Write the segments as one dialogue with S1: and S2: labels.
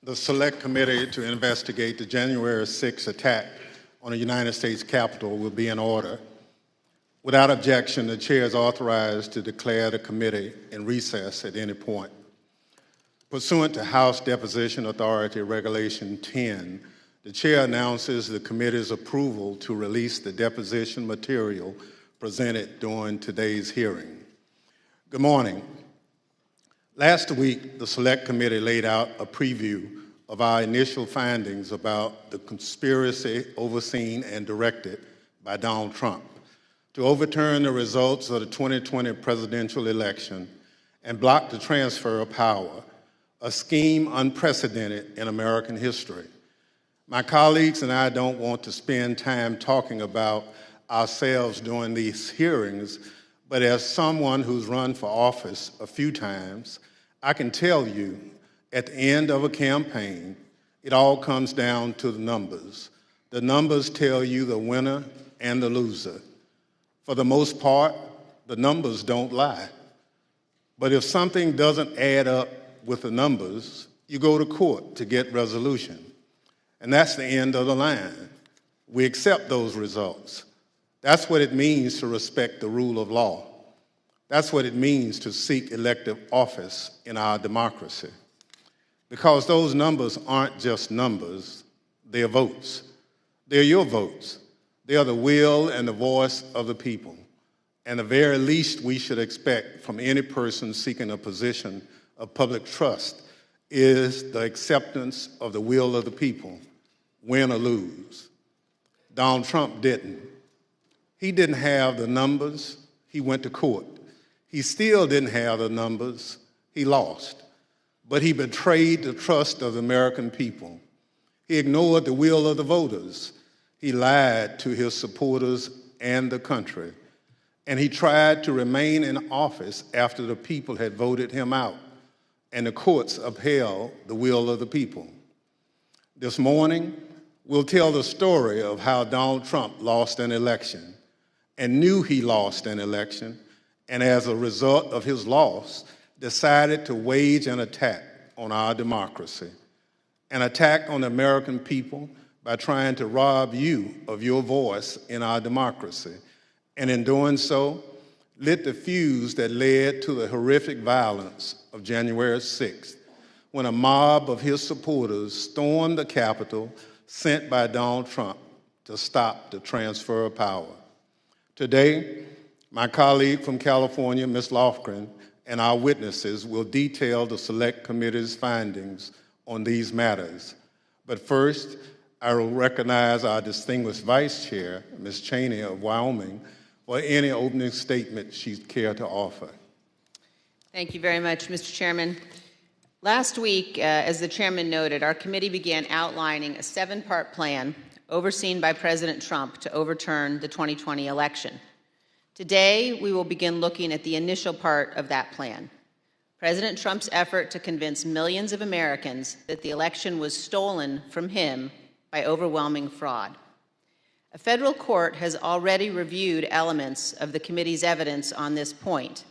S1: The Select Committee to investigate the January 6th attack on the United States Capitol will be in order. Without objection, the Chair is authorized to declare the committee in recess at any point. Pursuant to House Deposition Authority Regulation 10, the Chair announces the committee's approval to release the deposition material presented during today's hearing. Good morning. Last week, the Select Committee laid out a preview of our initial findings about the conspiracy overseen and directed by Donald Trump to overturn the results of the 2020 presidential election and block the transfer of power, a scheme unprecedented in American history. My colleagues and I don't want to spend time talking about ourselves during these hearings, but as someone who's run for office a few times, I can tell you at the end of a campaign, it all comes down to the numbers. The numbers tell you the winner and the loser. For the most part, the numbers don't lie. But if something doesn't add up with the numbers, you go to court to get resolution. And that's the end of the line. We accept those results. That's what it means to respect the rule of law. That's what it means to seek elective office in our democracy. Because those numbers aren't just numbers, they're votes. They're your votes. They are the will and the voice of the people. And the very least we should expect from any person seeking a position of public trust is the acceptance of the will of the people, win or lose. Donald Trump didn't. He didn't have the numbers, he went to court. He still didn't have the numbers, he lost. But he betrayed the trust of the American people. He ignored the will of the voters. He lied to his supporters and the country. And he tried to remain in office after the people had voted him out, and the courts upheld the will of the people. This morning, we'll tell the story of how Donald Trump lost an election and knew he lost an election, and as a result of his loss, decided to wage an attack on our democracy, an attack on the American people by trying to rob you of your voice in our democracy, and in doing so, lit the fuse that led to the horrific violence of January 6th, when a mob of his supporters stormed the Capitol sent by Donald Trump to stop the transfer of power. Today, my colleague from California, Ms. Lofgren, and our witnesses will detail the Select Committee's findings on these matters. But first, I will recognize our distinguished Vice Chair, Ms. Cheney of Wyoming, for any opening statement she'd care to offer.
S2: Thank you very much, Mr. Chairman. Last week, as the Chairman noted, our committee began outlining a 7-part plan overseen by President Trump to overturn the 2020 election. Today, we will begin looking at the initial part of that plan, President Trump's effort to convince millions of Americans that the election was stolen from him by overwhelming fraud. A federal court has already reviewed elements of the committee's evidence on this point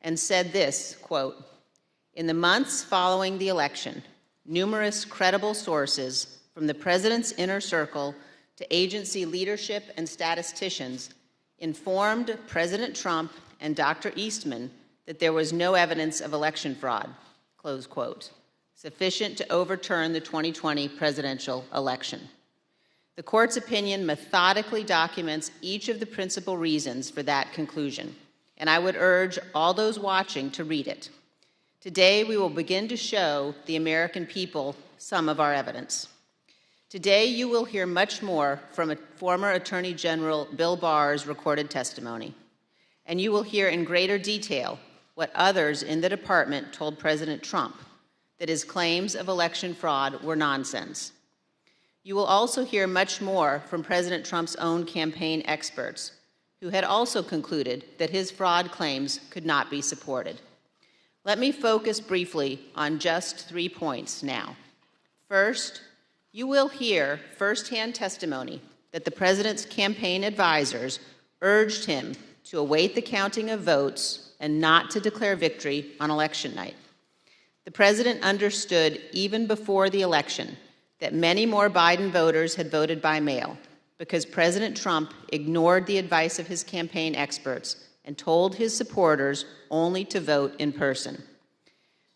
S2: and said this, quote, "In the months following the election, numerous credible sources from the president's inner circle to agency leadership and statisticians informed President Trump and Dr. Eastman that there was no evidence of election fraud," close quote, sufficient to overturn the 2020 presidential election. The court's opinion methodically documents each of the principal reasons for that conclusion, and I would urge all those watching to read it. Today, we will begin to show the American people some of our evidence. Today, you will hear much more from former Attorney General Bill Barr's recorded testimony, and you will hear in greater detail what others in the department told President Trump, that his claims of election fraud were nonsense. You will also hear much more from President Trump's own campaign experts, who had also concluded that his fraud claims could not be supported. Let me focus briefly on just 3 points now. First, you will hear firsthand testimony that the president's campaign advisors urged him to await the counting of votes and not to declare victory on election night. The president understood even before the election that many more Biden voters had voted by mail because President Trump ignored the advice of his campaign experts and told his supporters only to vote in person.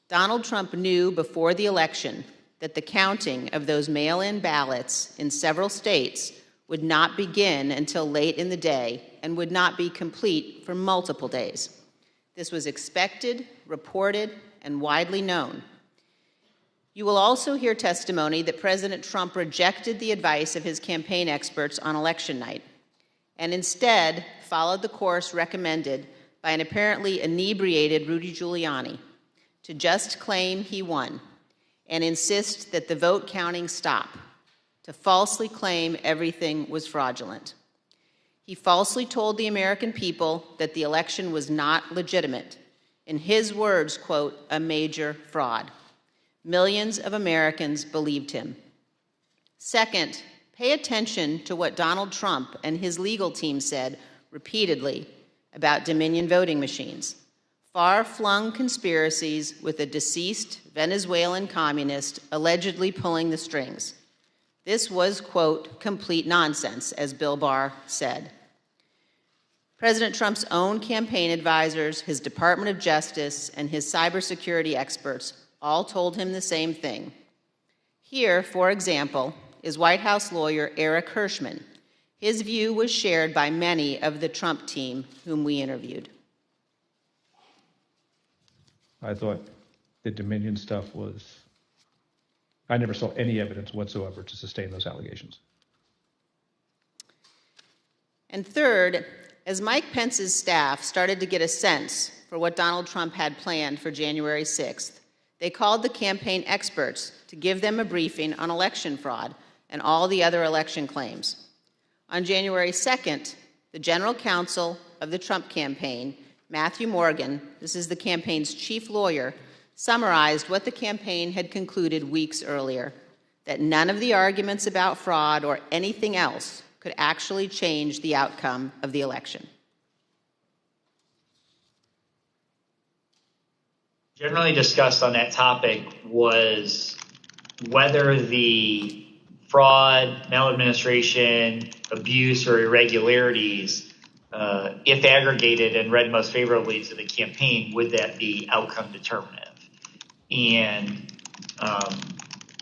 S2: Donald Trump knew before the election that the counting of those mail-in ballots in several states would not begin until late in the day and would not be complete for multiple days. This was expected, reported, and widely known. You will also hear testimony that President Trump rejected the advice of his campaign experts on election night and instead followed the course recommended by an apparently inebriated Rudy Giuliani to just claim he won and insist that the vote counting stop, to falsely claim everything was fraudulent. He falsely told the American people that the election was not legitimate. In his words, quote, a major fraud. Millions of Americans believed him. Second, pay attention to what Donald Trump and his legal team said repeatedly about Dominion voting machines. Far-flung conspiracies with a deceased Venezuelan communist allegedly pulling the strings. This was, quote, complete nonsense, as Bill Barr said. President Trump's own campaign advisors, his Department of Justice, and his cybersecurity experts all told him the same thing. Here, for example, is White House lawyer Eric Hirschman. His view was shared by many of the Trump team whom we interviewed.
S3: I thought the Dominion stuff was, I never saw any evidence whatsoever to sustain those allegations.
S2: And third, as Mike Pence's staff started to get a sense for what Donald Trump had planned for January 6th, they called the campaign experts to give them a briefing on election fraud and all the other election claims. On January 2nd, the general counsel of the Trump campaign, Matthew Morgan, this is the campaign's chief lawyer, summarized what the campaign had concluded weeks earlier, that none of the arguments about fraud or anything else could actually change the outcome of the election.
S4: Generally discussed on that topic was whether the fraud, maladministration, abuse, or irregularities, if aggregated and read most favorably to the campaign, would that be outcome determinative? And I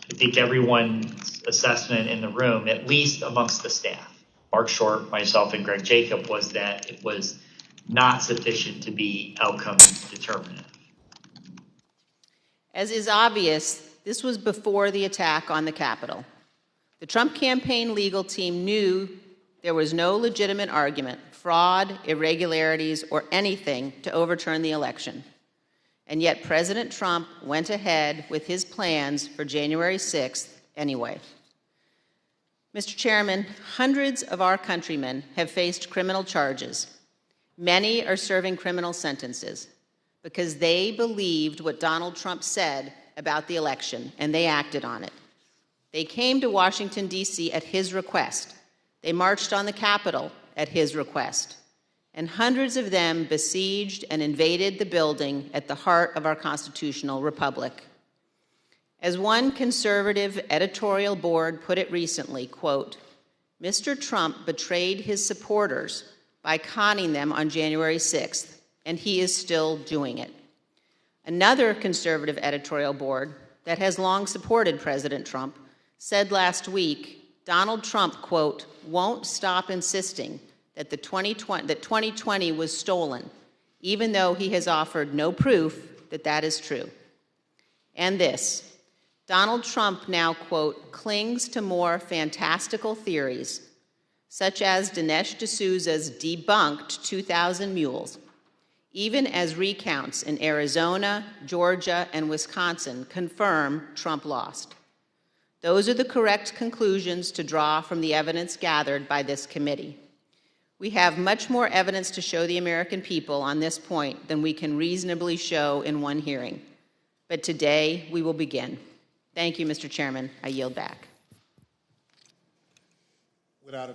S4: think everyone's assessment in the room, at least amongst the staff, Mark Short, myself, and Greg Jacob, was that it was not sufficient to be outcome determinative.
S2: As is obvious, this was before the attack on the Capitol. The Trump campaign legal team knew there was no legitimate argument, fraud, irregularities, or anything to overturn the election. And yet President Trump went ahead with his plans for January 6th anyway. Mr. Chairman, hundreds of our countrymen have faced criminal charges. Many are serving criminal sentences because they believed what Donald Trump said about the election, and they acted on it. They came to Washington, D.C. at his request. They marched on the Capitol at his request. And hundreds of them besieged and invaded the building at the heart of our constitutional republic. As one conservative editorial board put it recently, quote, Mr. Trump betrayed his supporters by conning them on January 6th, and he is still doing it. Another conservative editorial board that has long supported President Trump said last week, Donald Trump, quote, won't stop insisting that 2020 was stolen, even though he has offered no proof that that is true. And this, Donald Trump now, quote, clings to more fantastical theories, such as Dinesh D'Souza's debunked 2,000 mules, even as recounts in Arizona, Georgia, and Wisconsin confirm Trump lost. Those are the correct conclusions to draw from the evidence gathered by this committee. We have much more evidence to show the American people on this point than we can reasonably show in one hearing. But today, we will begin. Thank you, Mr. Chairman. I yield back.
S1: Without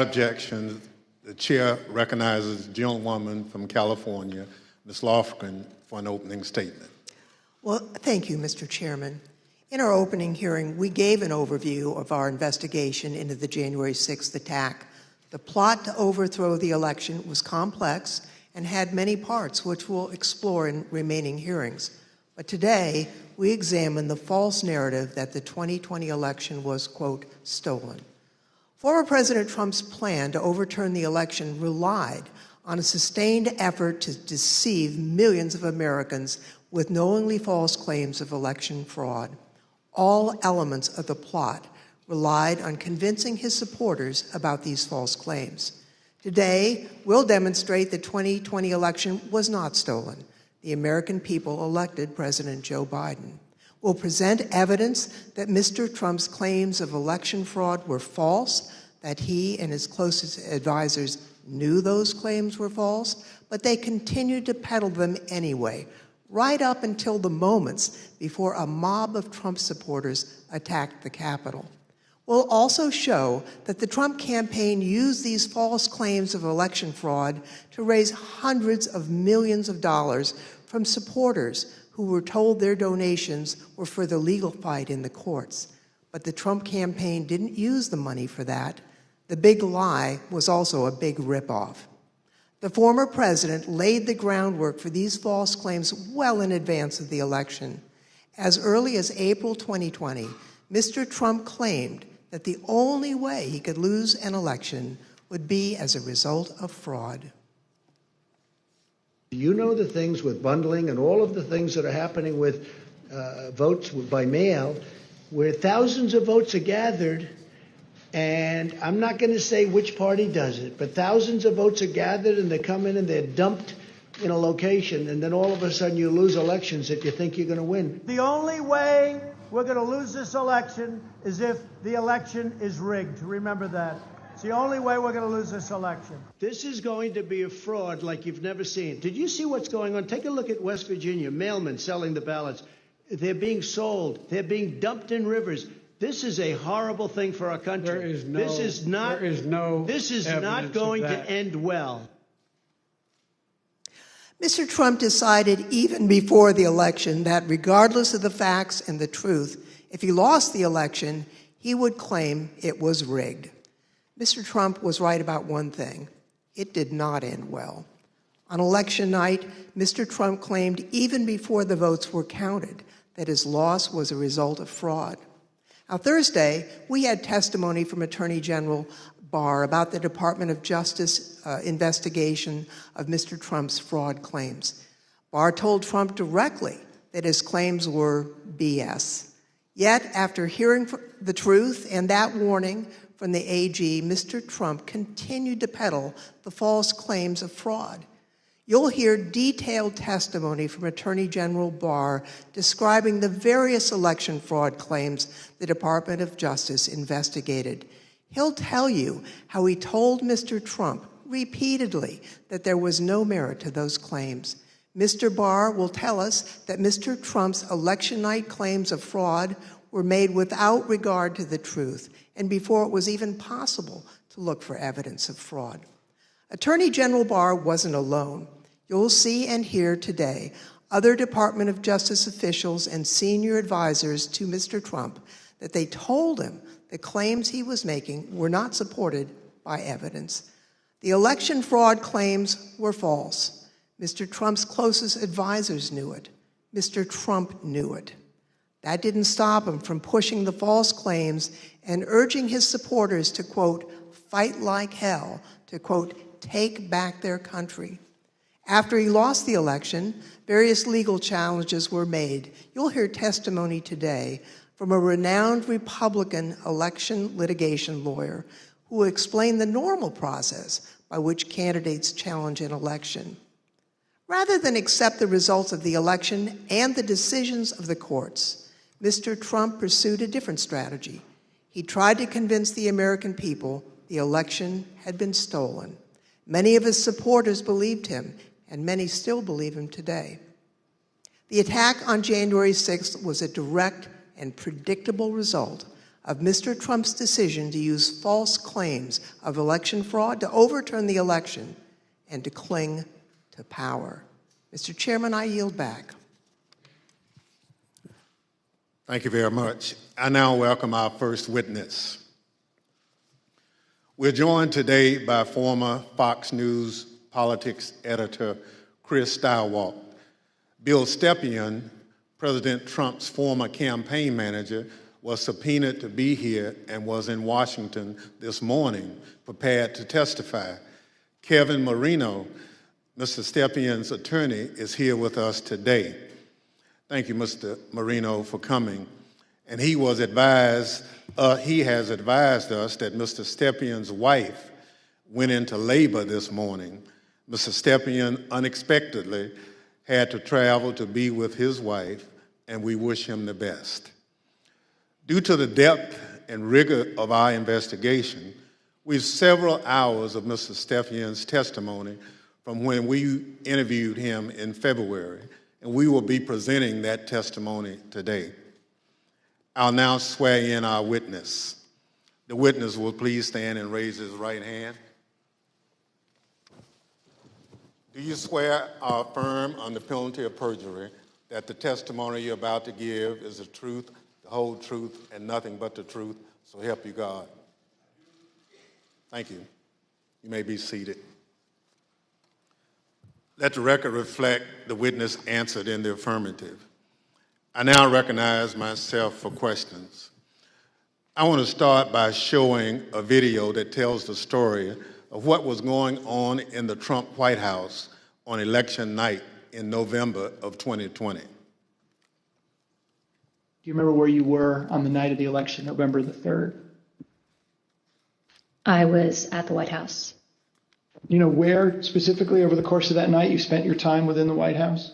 S1: objection, the chair recognizes the gentlewoman from California, Ms. Lofgren, for an opening statement.
S5: Well, thank you, Mr. Chairman. In our opening hearing, we gave an overview of our investigation into the January 6th attack. The plot to overthrow the election was complex and had many parts, which we'll explore in remaining hearings. But today, we examine the false narrative that the 2020 election was, quote, stolen. Former President Trump's plan to overturn the election relied on a sustained effort to deceive millions of Americans with knowingly false claims of election fraud. All elements of the plot relied on convincing his supporters about these false claims. Today, we'll demonstrate the 2020 election was not stolen. The American people elected President Joe Biden. We'll present evidence that Mr. Trump's claims of election fraud were false, that he and his closest advisors knew those claims were false, but they continued to peddle them anyway, right up until the moments before a mob of Trump supporters attacked the Capitol. We'll also show that the Trump campaign used these false claims of election fraud to raise hundreds of millions of dollars from supporters who were told their donations were for the legal fight in the courts. But the Trump campaign didn't use the money for that. The big lie was also a big ripoff. The former president laid the groundwork for these false claims well in advance of the election. As early as April 2020, Mr. Trump claimed that the only way he could lose an election would be as a result of fraud.
S6: You know the things with bundling and all of the things that are happening with votes by mail, where thousands of votes are gathered, and I'm not going to say which party does it, but thousands of votes are gathered and they come in and they're dumped in a location, and then all of a sudden you lose elections that you think you're going to win.
S7: The only way we're going to lose this election is if the election is rigged. Remember that. It's the only way we're going to lose this election.
S6: This is going to be a fraud like you've never seen. Did you see what's going on? Take a look at West Virginia, mailmen selling the ballots. They're being sold. They're being dumped in rivers. This is a horrible thing for our country. This is not going to end well.
S5: Mr. Trump decided even before the election that regardless of the facts and the truth, if he lost the election, he would claim it was rigged. Mr. Trump was right about one thing. It did not end well. On election night, Mr. Trump claimed even before the votes were counted that his loss was a result of fraud. Now, Thursday, we had testimony from Attorney General Barr about the Department of Justice investigation of Mr. Trump's fraud claims. Barr told Trump directly that his claims were BS. Yet, after hearing the truth and that warning from the AG, Mr. Trump continued to peddle the false claims of fraud. You'll hear detailed testimony from Attorney General Barr describing the various election fraud claims the Department of Justice investigated. He'll tell you how he told Mr. Trump repeatedly that there was no merit to those claims. Mr. Barr will tell us that Mr. Trump's election night claims of fraud were made without regard to the truth and before it was even possible to look for evidence of fraud. Attorney General Barr wasn't alone. You'll see and hear today other Department of Justice officials and senior advisors to Mr. Trump that they told him the claims he was making were not supported by evidence. The election fraud claims were false. Mr. Trump's closest advisors knew it. Mr. Trump knew it. That didn't stop him from pushing the false claims and urging his supporters to, quote, fight like hell, to, quote, take back their country. After he lost the election, various legal challenges were made. You'll hear testimony today from a renowned Republican election litigation lawyer who will explain the normal process by which candidates challenge an election. Rather than accept the results of the election and the decisions of the courts, Mr. Trump pursued a different strategy. He tried to convince the American people the election had been stolen. Many of his supporters believed him, and many still believe him today. The attack on January 6th was a direct and predictable result of Mr. Trump's decision to use false claims of election fraud to overturn the election and to cling to power. Mr. Chairman, I yield back.
S1: Thank you very much. I now welcome our first witness. We're joined today by former Fox News politics editor Chris Stirewalt. Bill Stepien, President Trump's former campaign manager, was subpoenaed to be here and was in Washington this morning, prepared to testify. Kevin Marino, Mr. Stepien's attorney, is here with us today. Thank you, Mr. Marino, for coming. And he has advised us that Mr. Stepien's wife went into labor this morning. Mr. Stepien unexpectedly had to travel to be with his wife, and we wish him the best. Due to the depth and rigor of our investigation, we have several hours of Mr. Stepien's testimony from when we interviewed him in February, and we will be presenting that testimony today. I'll now swear in our witness. The witness will please stand and raise his right hand. Do you swear or affirm on the penalty of perjury that the testimony you're about to give is the truth, the whole truth, and nothing but the truth, so help you God? Thank you. You may be seated. Let the record reflect the witness answered in the affirmative. I now recognize myself for questions. I want to start by showing a video that tells the story of what was going on in the Trump White House on election night in November of 2020.
S8: Do you remember where you were on the night of the election, November the 3rd?
S9: I was at the White House.
S8: You know where specifically over the course of that night you spent your time within the White House?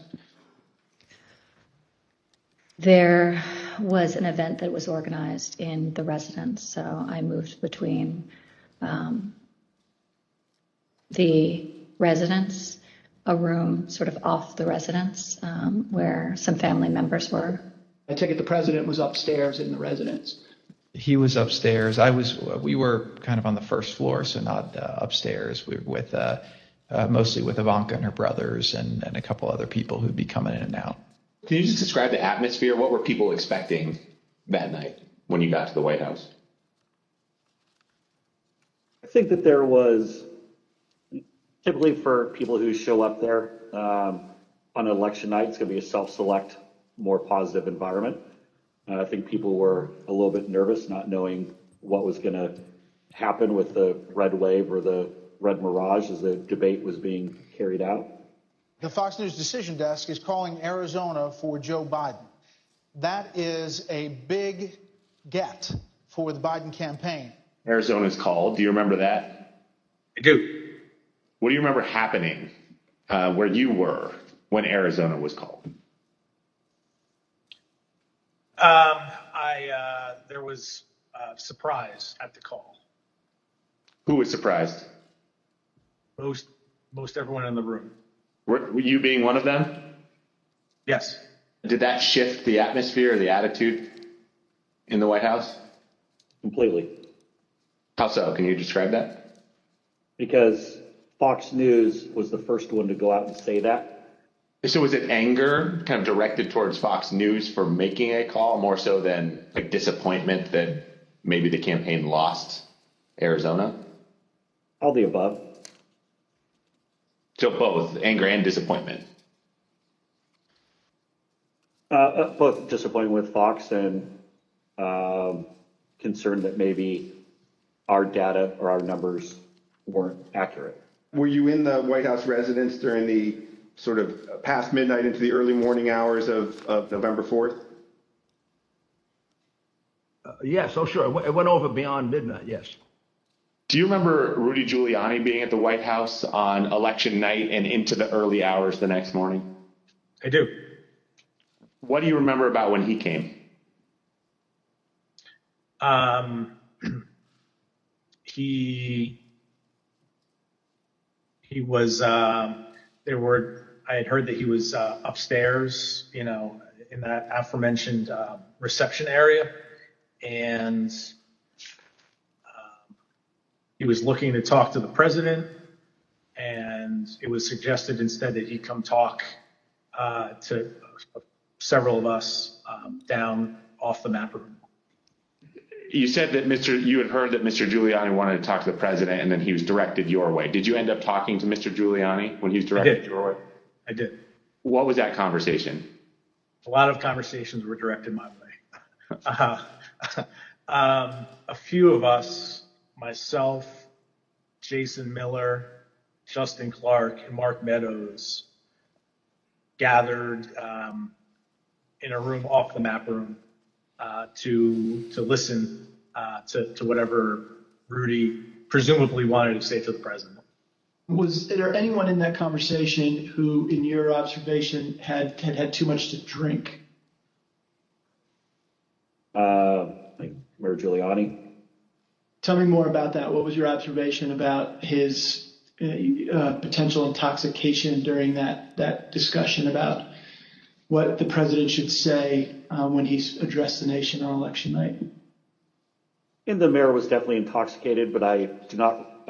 S9: There was an event that was organized in the residence, so I moved between the residence, a room sort of off the residence where some family members were.
S8: I take it the president was upstairs in the residence.
S3: He was upstairs. We were kind of on the first floor, so not upstairs. We were with mostly with Ivanka and her brothers and a couple other people who'd be coming in and out.
S10: Can you just describe the atmosphere? What were people expecting that night when you got to the White House?
S11: I think that there was, typically for people who show up there on election night, it's going to be a self-select, more positive environment. I think people were a little bit nervous, not knowing what was going to happen with the red wave or the Red Mirage as the debate was being carried out.
S12: The Fox News Decision Desk is calling Arizona for Joe Biden. That is a big get for the Biden campaign.
S10: Arizona's called. Do you remember that?
S13: I do.
S10: What do you remember happening where you were when Arizona was called?
S13: There was surprise at the call.
S10: Who was surprised?
S13: Most everyone in the room.
S10: Were you being one of them?
S13: Yes.
S10: Did that shift the atmosphere or the attitude in the White House?
S11: Completely.
S10: How so? Can you describe that?
S11: Because Fox News was the first one to go out and say that.
S10: So was it anger kind of directed towards Fox News for making a call more so than like disappointment that maybe the campaign lost Arizona?
S11: All the above.
S10: So both anger and disappointment.
S11: Both disappointment with Fox and concerned that maybe our data or our numbers weren't accurate.
S14: Were you in the White House residence during the sort of past midnight into the early morning hours of November 4th?
S15: Yes, oh sure. It went over beyond midnight, yes.
S10: Do you remember Rudy Giuliani being at the White House on election night and into the early hours the next morning?
S13: I do.
S10: What do you remember about when he came?
S13: He was I had heard that he was upstairs, in that aforementioned reception area, and he was looking to talk to the president, and it was suggested instead that he come talk to several of us down off the map room.
S10: You said that you had heard that Mr. Giuliani wanted to talk to the president, and then he was directed your way. Did you end up talking to Mr. Giuliani when he was directed your way?
S13: I did.
S10: What was that conversation?
S13: A lot of conversations were directed my way. A few of us, myself, Jason Miller, Justin Clark, and Mark Meadows, gathered in a room off the map room to listen to whatever Rudy presumably wanted to say to the president.
S8: Was there anyone in that conversation who, in your observation, had too much to drink?
S11: Like Mayor Giuliani.
S8: Tell me more about that. What was your observation about his potential intoxication during that discussion about what the president should say when he's addressed the nation on election night?
S11: And the mayor was definitely intoxicated, but I do not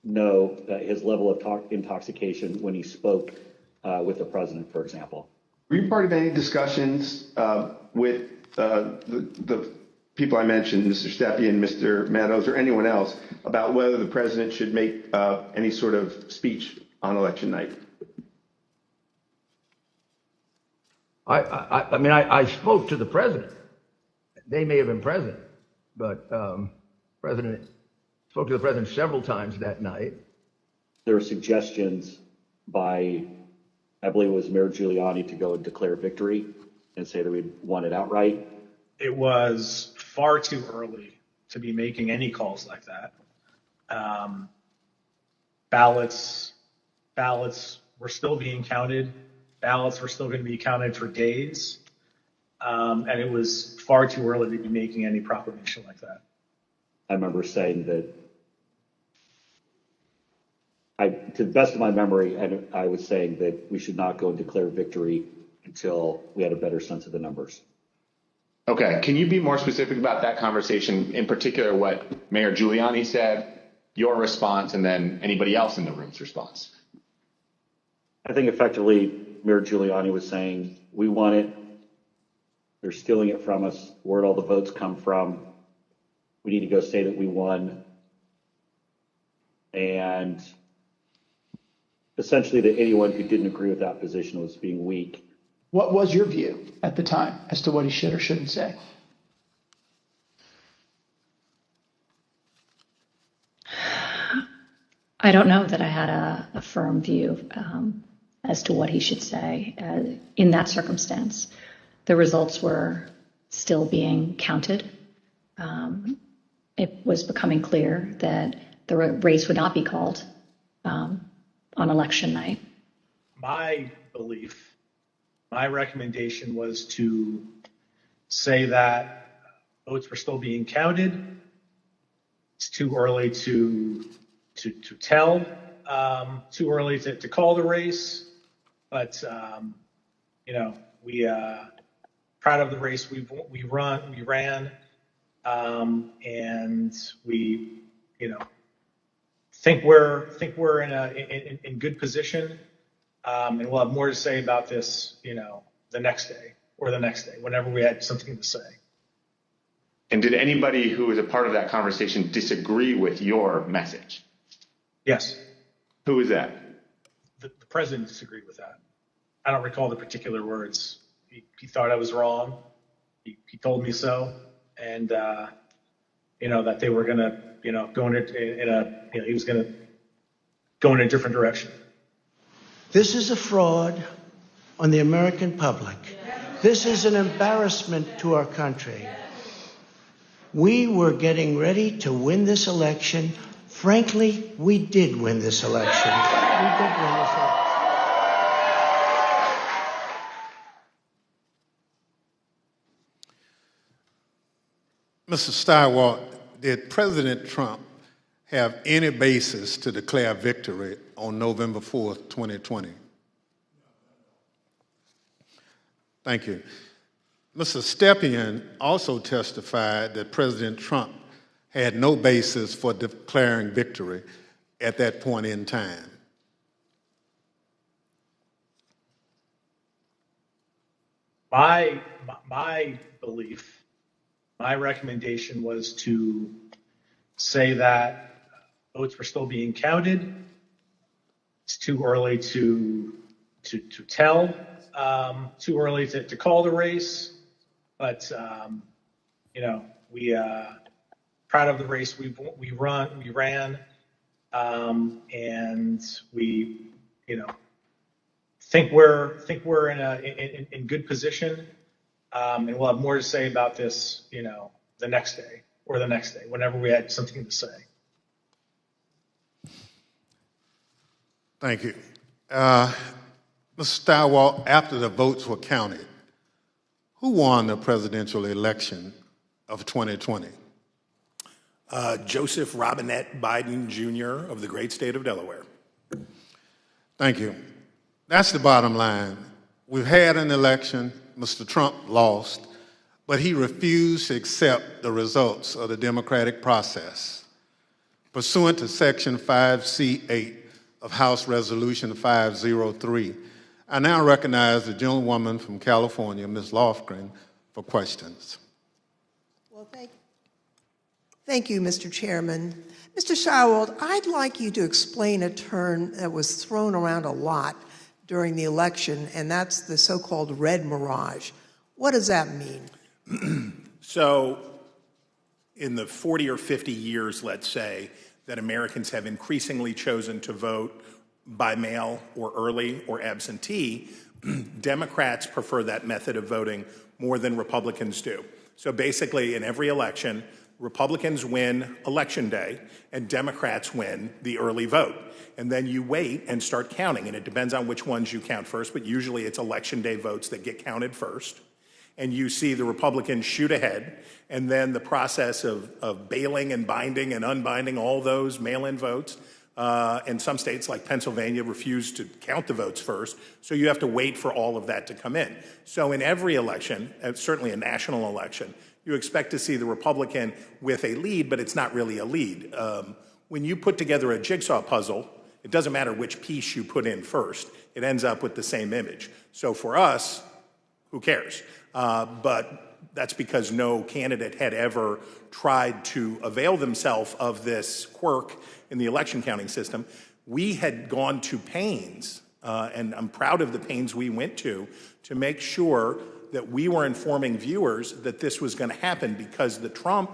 S11: know his level of intoxication when he spoke with the president, for example.
S14: Were you part of any discussions with the people I mentioned, Mr. Stepien, Mr. Meadows, or anyone else, about whether the president should make any sort of speech on election night?
S15: I mean, I spoke to the president. They may have been present, but president spoke to the president several times that night.
S11: There were suggestions by, I believe it was Mayor Giuliani, to go and declare victory and say that we'd won it outright.
S13: It was far too early to be making any calls like that. Ballots were still being counted. Ballots were still going to be counted for days. And it was far too early to be making any proclamation like that.
S11: I remember saying that, to the best of my memory, I was saying that we should not go and declare victory until we had a better sense of the numbers.
S10: Okay, can you be more specific about that conversation, in particular what Mayor Giuliani said, your response, and then anybody else in the room's response?
S11: I think effectively Mayor Giuliani was saying, we won it, they're stealing it from us, where'd all the votes come from? We need to go say that we won. And essentially that anyone who didn't agree with that position was being weak.
S8: What was your view at the time as to what he should or shouldn't say?
S9: I don't know that I had a firm view as to what he should say in that circumstance. The results were still being counted. It was becoming clear that the race would not be called on election night.
S13: My belief, my recommendation was to say that votes were still being counted. It's too early to tell, too early to call the race, but we proud of the race we ran, and we think we're in good position, and we'll have more to say about this the next day or the next day, whenever we had something to say.
S10: And did anybody who was a part of that conversation disagree with your message?
S13: Yes.
S10: Who was that?
S13: The president disagreed with that. I don't recall the particular words. He thought I was wrong. He told me so, and that they were gonna go he was gonna go in a different direction.
S6: This is a fraud on the American public. This is an embarrassment to our country. We were getting ready to win this election. Frankly, we did win this election.
S1: Mr. Stirewalt, did President Trump have any basis to declare victory on November 4th, 2020? Thank you. Mr. Stepien also testified that President Trump had no basis for declaring victory at that point in time.
S13: my belief, my recommendation was to say that votes were still being counted. It's too early to tell, too early to call the race, but we proud of the race we ran, and we think we're in good position, and we'll have more to say about this the next day or the next day whenever we had something to say.
S1: Thank you. Mr. Stirewalt, after the votes were counted, who won the presidential election of 2020?
S16: Joseph Robinette Biden Jr. of the great state of Delaware.
S1: Thank you. That's the bottom line. We've had an election. Mr. Trump lost, but he refused to accept the results of the democratic process. Pursuant to Section 5C8 of House Resolution 503, I now recognize the gentlewoman from California, Ms. Lofgren, for questions.
S5: Well, thank you, Mr. Chairman. Mr. Stirewalt, I'd like you to explain a term that was thrown around a lot during the election, and that's the so-called Red Mirage. What does that mean?
S16: So, in the 40 or 50 years, let's say, that Americans have increasingly chosen to vote by mail or early or absentee, Democrats prefer that method of voting more than Republicans do. So basically, in every election, Republicans win Election Day and Democrats win the early vote. And then you wait and start counting, and it depends on which ones you count first, but usually it's Election Day votes that get counted first. And you see the Republicans shoot ahead, and then the process of bailing and binding and unbinding all those mail-in votes. In some states like Pennsylvania refuse to count the votes first, so you have to wait for all of that to come in. So in every election, certainly a national election, you expect to see the Republican with a lead, but it's not really a lead. When you put together a jigsaw puzzle, it doesn't matter which piece you put in first. It ends up with the same image. So for us, who cares? But that's because no candidate had ever tried to avail themselves of this quirk in the election counting system. We had gone to pains, and I'm proud of the pains we went to make sure that we were informing viewers that this was going to happen, because the Trump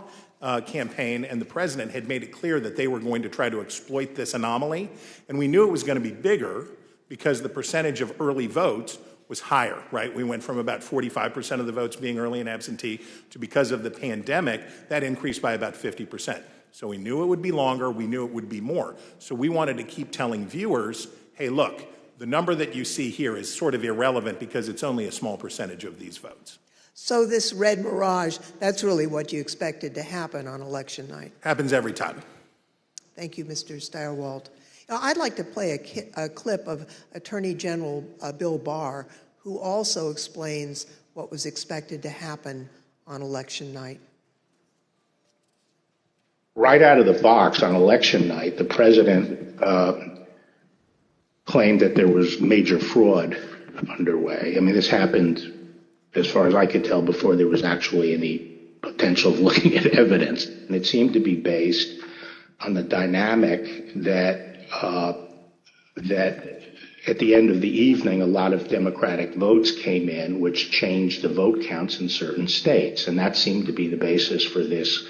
S16: campaign and the president had made it clear that they were going to try to exploit this anomaly. And we knew it was going to be bigger because the percentage of early votes was higher, right? We went from about 45% of the votes being early and absentee to, because of the pandemic, that increased by about 50%. So we knew it would be longer, we knew it would be more. So we wanted to keep telling viewers, hey, look, the number that you see here is sort of irrelevant because it's only a small percentage of these votes.
S5: So this Red Mirage, that's really what you expected to happen on election night?
S16: Happens every time.
S5: Thank you, Mr. Stirewalt. Now, I'd like to play a clip of Attorney General Bill Barr, who also explains what was expected to happen on election night.
S17: Right out of the box on election night, the president claimed that there was major fraud underway. I mean, this happened, as far as I could tell, before there was actually any potential of looking at evidence. And it seemed to be based on the dynamic that at the end of the evening, a lot of Democratic votes came in, which changed the vote counts in certain states. And that seemed to be the basis for this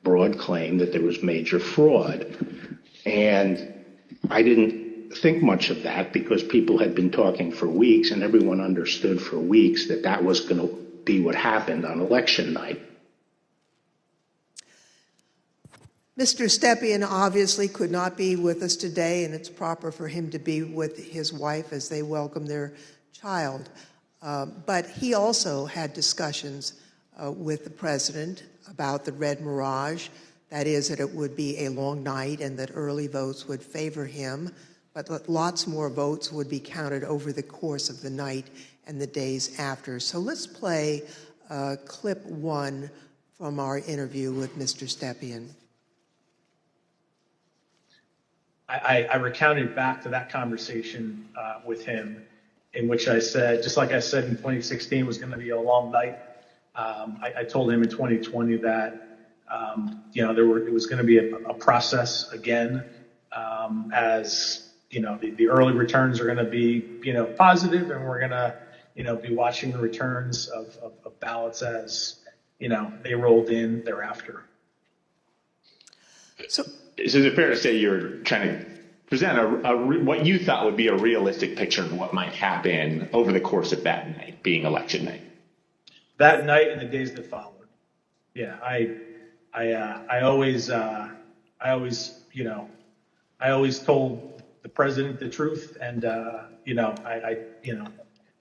S17: broad claim that there was major fraud. And I didn't think much of that because people had been talking for weeks, and everyone understood for weeks that that was going to be what happened on election night.
S5: Mr. Stepien obviously could not be with us today, and it's proper for him to be with his wife as they welcome their child. But he also had discussions with the president about the Red Mirage, that is, that it would be a long night and that early votes would favor him, but that lots more votes would be counted over the course of the night and the days after. So let's play clip 1 from our interview with Mr. Stepien.
S13: I recounted back to that conversation with him, in which I said, just like I said in 2016 was going to be a long night, I told him in 2020 that it was going to be a process again, as the early returns are going to be positive, and we're going to be watching the returns of ballots as they rolled in thereafter.
S10: So is it fair to say you're trying to present what you thought would be a realistic picture of what might happen over the course of that night, being election night?
S13: That night and the days that followed. Yeah, I always told the president the truth, and I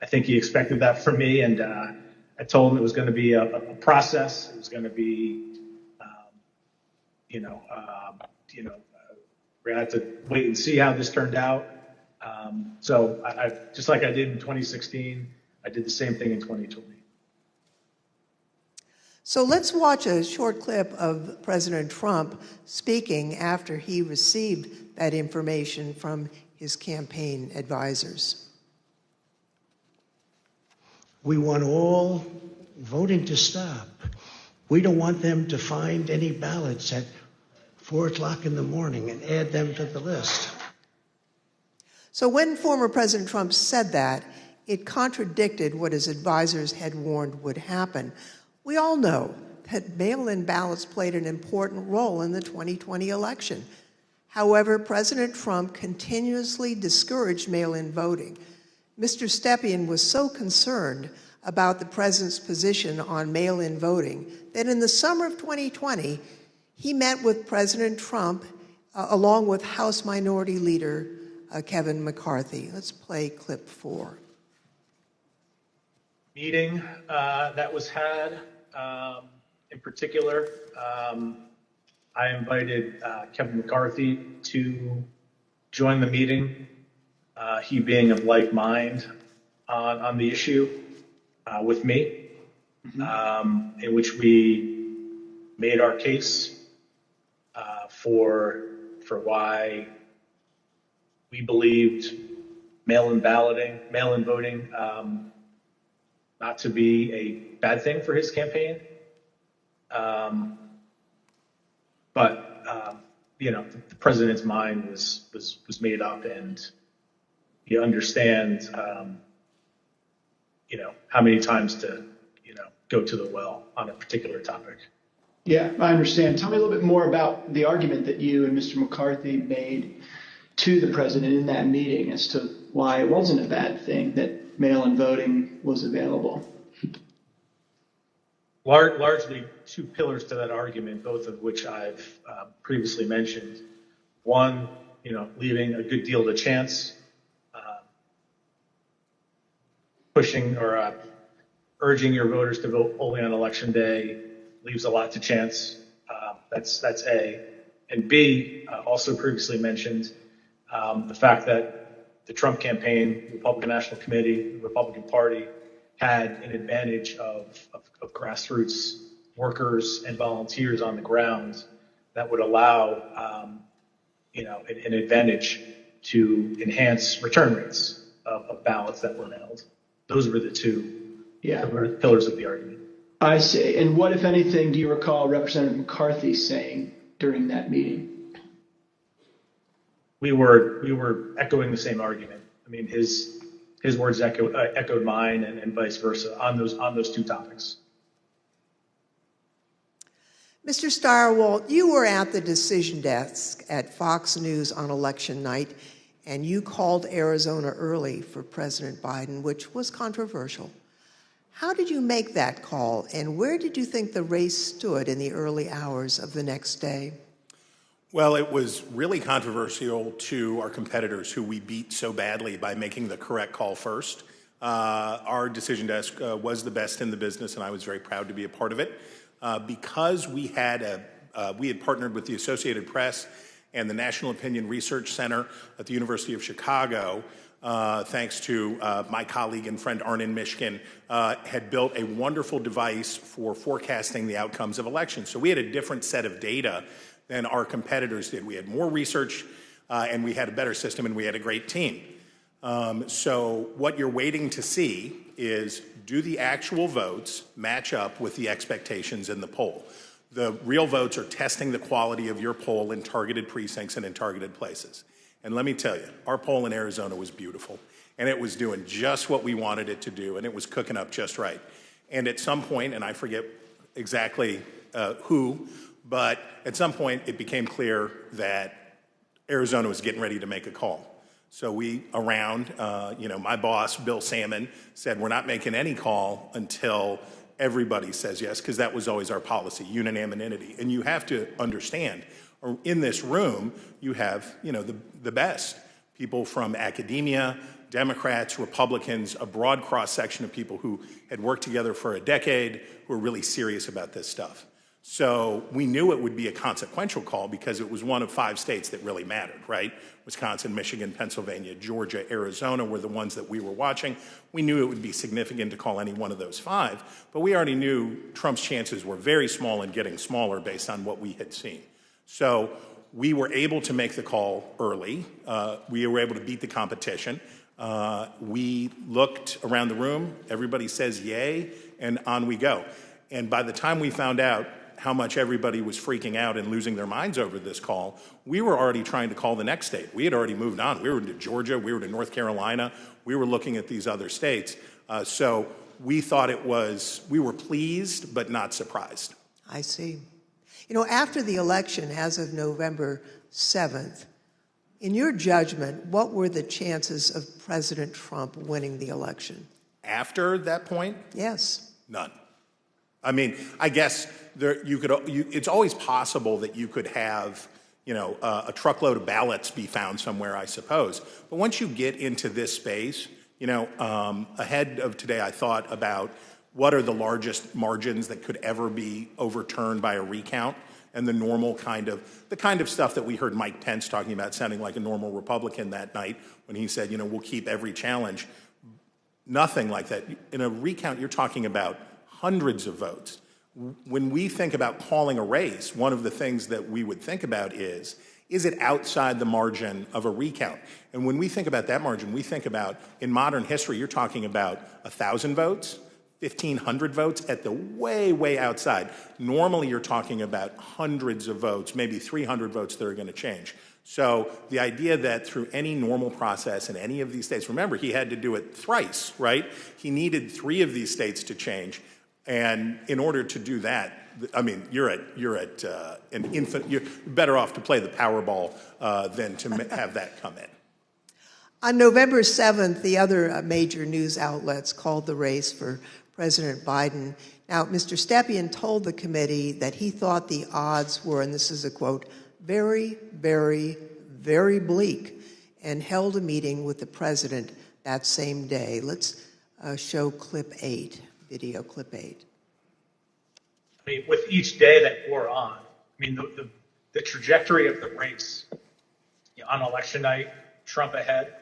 S13: think he expected that from me, and I told him it was going to be a process. It was going to be, we're going to have to wait and see how this turned out. So I just like I did in 2016, I did the same thing in 2020.
S5: So let's watch a short clip of President Trump speaking after he received that information from his campaign advisors.
S6: We want all voting to stop. We don't want them to find any ballots at 4 o'clock in the morning and add them to the list.
S5: So when former President Trump said that, it contradicted what his advisors had warned would happen. We all know that mail-in ballots played an important role in the 2020 election. However, President Trump continuously discouraged mail-in voting. Mr. Stepien was so concerned about the president's position on mail-in voting that in the summer of 2020, he met with President Trump along with House Minority Leader Kevin McCarthy. Let's play clip 4.
S13: Meeting that was had, in particular, I invited Kevin McCarthy to join the meeting, he being of like mind on the issue with me, in which we made our case for why we believed mail-in voting not to be a bad thing for his campaign. But the president's mind was made up, and he understands, how many times to, go to the well on a particular topic.
S8: Yeah, I understand. Tell me a little bit more about the argument that you and Mr. McCarthy made to the president in that meeting as to why it wasn't a bad thing that mail-in voting was available.
S13: Largely two pillars to that argument, both of which I've previously mentioned. One, leaving a good deal to chance, pushing or urging your voters to vote only on election day leaves a lot to chance. That's A. And B, also previously mentioned, the fact that the Trump campaign, the Republican National Committee, the Republican Party had an advantage of grassroots workers and volunteers on the ground that would allow, an advantage to enhance return rates of ballots that were mailed. Those were the two pillars of the argument.
S8: I see. And what, if anything, do you recall Representative McCarthy saying during that meeting?
S13: We were echoing the same argument. I mean, his words echoed mine, and vice versa on those two topics.
S5: Mr. Stirewalt, you were at the decision desk at Fox News on election night, and you called Arizona early for President Biden, which was controversial. How did you make that call, and where did you think the race stood in the early hours of the next day?
S16: Well, it was really controversial to our competitors, who we beat so badly by making the correct call first. Our decision desk was the best in the business, and I was very proud to be a part of it. Because we had partnered with the Associated Press and the National Opinion Research Center at the University of Chicago, thanks to my colleague and friend Arnon Mishkin, had built a wonderful device for forecasting the outcomes of elections. So we had a different set of data than our competitors did. We had more research, and we had a better system, and we had a great team. So what you're waiting to see is, do the actual votes match up with the expectations in the poll? The real votes are testing the quality of your poll in targeted precincts and in targeted places. And let me tell you, our poll in Arizona was beautiful, and it was doing just what we wanted it to do, and it was cooking up just right. And at some point, and I forget exactly who, but at some point it became clear that Arizona was getting ready to make a call. So we, my boss, Bill Salmon, said we're not making any call until everybody says yes, because that was always our policy, unanimity. And you have to understand, in this room, you have, the best. People from academia, Democrats, Republicans, a broad cross-section of people who had worked together for a decade, who are really serious about this stuff. So we knew it would be a consequential call because it was one of 5 states that really mattered, right? Wisconsin, Michigan, Pennsylvania, Georgia, Arizona were the ones that we were watching. We knew it would be significant to call any one of those 5, but we already knew Trump's chances were very small and getting smaller based on what we had seen. So we were able to make the call early. We were able to beat the competition. We looked around the room, everybody says yay, and on we go. And by the time we found out how much everybody was freaking out and losing their minds over this call, we were already trying to call the next state. We had already moved on. We were to Georgia, we were to North Carolina, we were looking at these other states. So we thought we were pleased, but not surprised.
S5: I see. After the election, as of November 7th, in your judgment, what were the chances of President Trump winning the election?
S16: After that point?
S5: Yes.
S16: None. I mean, I guess it's always possible that you could have, a truckload of ballots be found somewhere, I suppose. But once you get into this space, ahead of today, I thought about what are the largest margins that could ever be overturned by a recount, and the kind of stuff that we heard Mike Pence talking about, sounding like a normal Republican that night when he said, we'll keep every challenge. Nothing like that. In a recount, you're talking about hundreds of votes. When we think about calling a race, one of the things that we would think about is it outside the margin of a recount? And when we think about that margin, we think about, in modern history, you're talking about 1,000 votes, 1,500 votes at the way, way outside. Normally, you're talking about hundreds of votes, maybe 300 votes that are going to change. So the idea that through any normal process in any of these states, remember, he had to do it thrice, right? He needed 3 of these states to change. And in order to do that, I mean, you're at an infant. You're better off to play the Powerball than to have that come in.
S5: On November 7th, the other major news outlets called the race for President Biden. Now, Mr. Stepien told the committee that he thought the odds were, and this is a quote, very, very, very bleak, and held a meeting with the president that same day. Let's show clip 8. Video clip 8.
S13: I mean, with each day that wore on, the trajectory of the race on election night, Trump ahead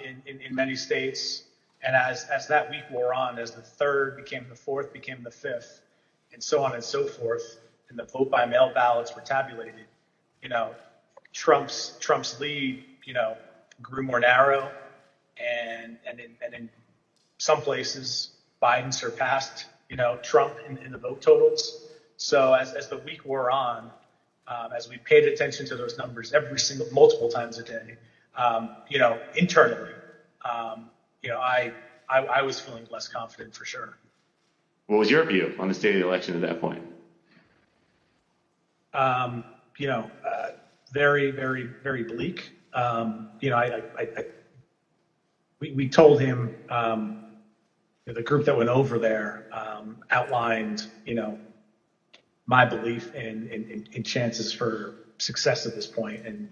S13: in many states, and as that week wore on, as the 3rd became the 4th, became the 5th, and so on and so forth, and the vote by mail ballots were tabulated, Trump's lead, grew more narrow, and in some places, Biden surpassed, Trump in the vote totals. So as the week wore on, as we paid attention to those numbers multiple times a day, internally, I was feeling less confident for sure.
S10: What was your view on the state of the election at that point?
S13: Very, very, very bleak. We told him, the group that went over there outlined, my belief in chances for success at this point, and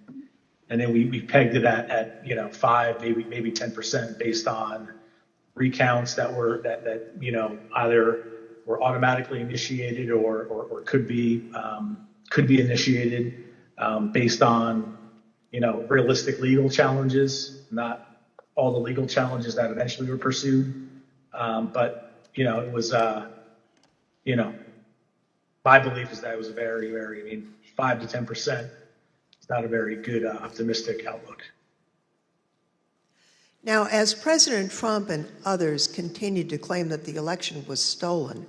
S13: then we pegged it at 5, maybe 10% based on recounts that either were automatically initiated or could be initiated based on realistic legal challenges, not all the legal challenges that eventually were pursued. But it was, my belief is that it was a very, very, 5 to 10%. It's not a very good, optimistic outlook.
S5: Now, as President Trump and others continued to claim that the election was stolen,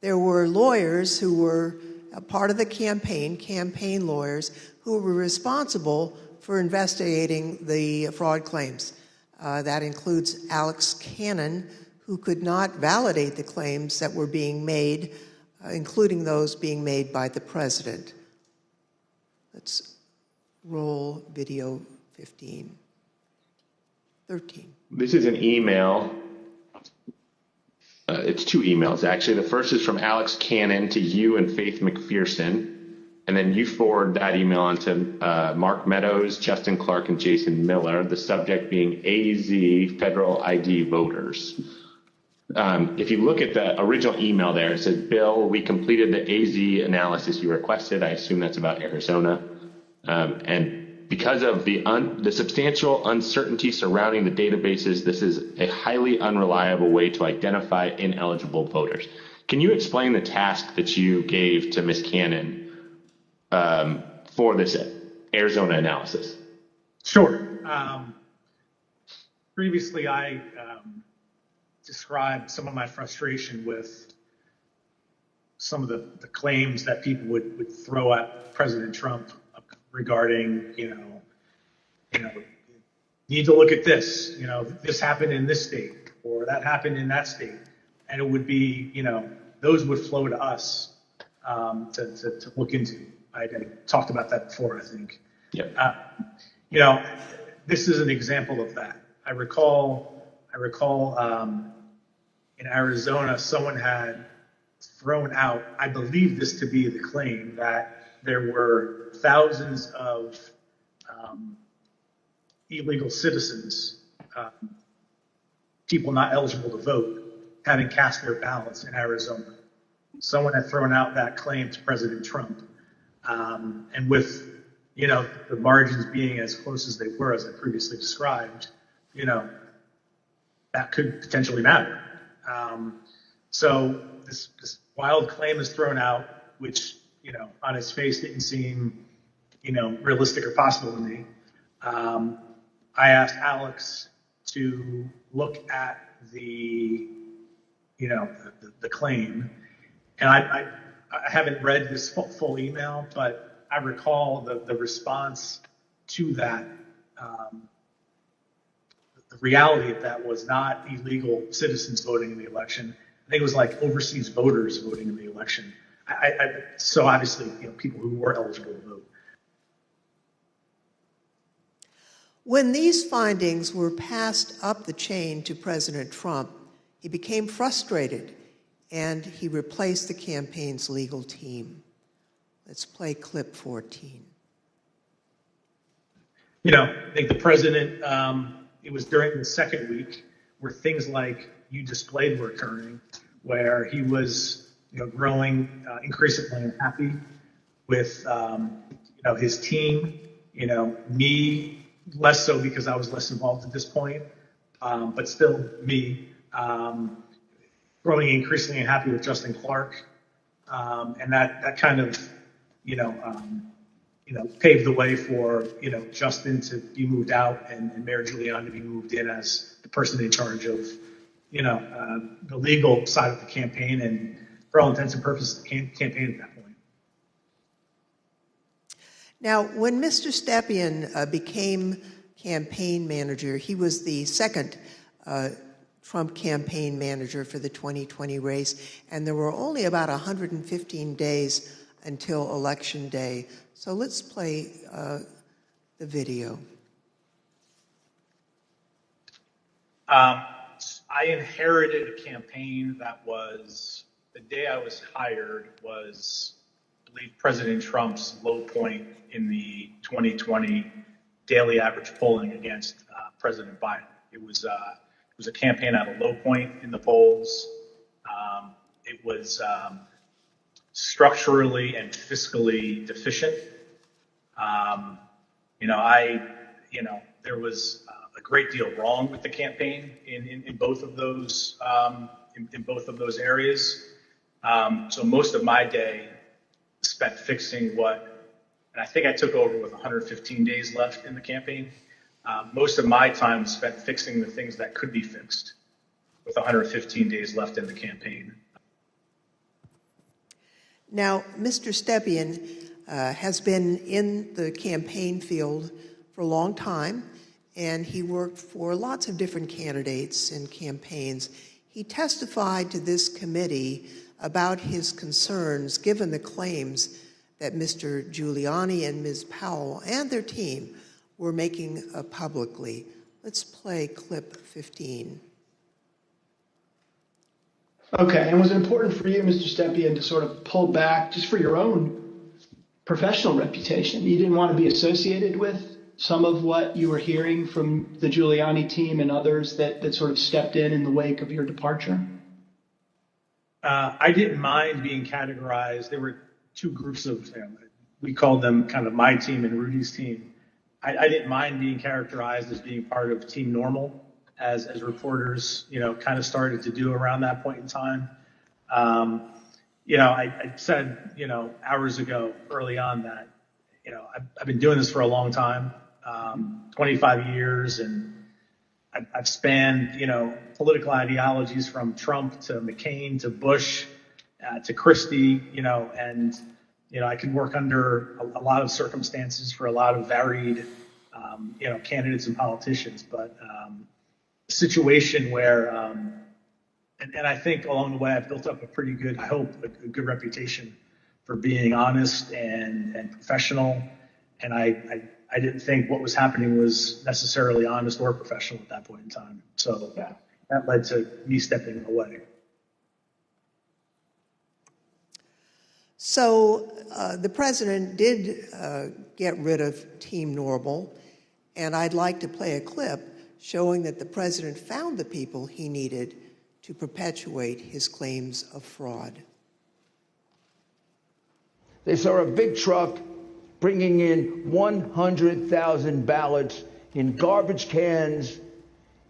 S5: there were lawyers who were a part of the campaign lawyers, who were responsible for investigating the fraud claims. That includes Alex Cannon, who could not validate the claims that were being made, including those being made by the president. Let's roll video 13.
S10: This is an email. It's two emails, actually. The first is from Alex Cannon to you and Faith McPherson. And then you forward that email on to Mark Meadows, Justin Clark, and Jason Miller, the subject being AZ Federal ID voters. If you look at the original email there, it says, Bill, we completed the AZ analysis you requested. I assume that's about Arizona. And because of the substantial uncertainty surrounding the databases, this is a highly unreliable way to identify ineligible voters. Can you explain the task that you gave to Ms. Cannon for this Arizona analysis?
S13: Sure. Previously, I described some of my frustration with some of the claims that people would throw at President Trump regarding, need to look at this, this happened in this state or that happened in that state. And it would be, those would flow to us to look into. I talked about that before, I think.
S10: Yep.
S13: This is an example of that. I recall in Arizona, someone had thrown out, I believe this to be the claim, that there were thousands of illegal citizens, people not eligible to vote, having cast their ballots in Arizona. Someone had thrown out that claim to President Trump. And with, the margins being as close as they were, as I previously described, that could potentially matter. So this wild claim is thrown out, which, on its face didn't seem, realistic or possible to me. I asked Alex to look at the claim, and I haven't read this full email, but I recall the response to that. The reality of that was not illegal citizens voting in the election. I think it was like overseas voters voting in the election. So obviously, people who were eligible to vote.
S5: When these findings were passed up the chain to President Trump, he became frustrated and he replaced the campaign's legal team. Let's play clip 14.
S13: I think the president, it was during the second week where things like you displayed were occurring, where he was, growing increasingly unhappy with, his team, me, less so because I was less involved at this point, but still me, growing increasingly unhappy with Justin Clark. And that kind of, paved the way for, Justin to be moved out and Mayor Giuliani to be moved in as the person in charge of, the legal side of the campaign and for all intents and purposes, the campaign at that point.
S5: Now, when Mr. Stepien became campaign manager, he was the second Trump campaign manager for the 2020 race, and there were only about 115 days until Election Day. So let's play the video.
S13: I inherited a campaign that was, the day I was hired was, I believe, President Trump's low point in the 2020 daily average polling against President Biden. It was a campaign at a low point in the polls. It was structurally and fiscally deficient. There was a great deal wrong with the campaign in both of those areas. So most of my day spent fixing and I think I took over with 115 days left in the campaign. Most of my time was spent fixing the things that could be fixed with 115 days left in the campaign.
S5: Now, Mr. Stepien has been in the campaign field for a long time, and he worked for lots of different candidates and campaigns. He testified to this committee about his concerns given the claims that Mr. Giuliani and Ms. Powell and their team were making publicly. Let's play clip 15.
S8: Okay, and was it important for you, Mr. Stepien, to sort of pull back just for your own professional reputation? You didn't want to be associated with some of what you were hearing from the Giuliani team and others that sort of stepped in the wake of your departure?
S13: I didn't mind being categorized. There were two groups of, we called them kind of my team and Rudy's team. I didn't mind being characterized as being part of Team Normal, as reporters, kind of started to do around that point in time. I said, hours ago, early on that, I've been doing this for a long time, 25 years, and I've spanned, political ideologies from Trump to McCain to Bush to Christie, and, I can work under a lot of circumstances for a lot of varied, candidates and politicians, but a situation where, and I think along the way I've built up a pretty good, I hope, a good reputation for being honest and professional, and I didn't think what was happening was necessarily honest or professional at that point in time. So that led to me stepping away.
S5: So the president did get rid of Team Normal, and I'd like to play a clip showing that the president found the people he needed to perpetuate his claims of fraud.
S15: They saw a big truck bringing in 100,000 ballots in garbage cans,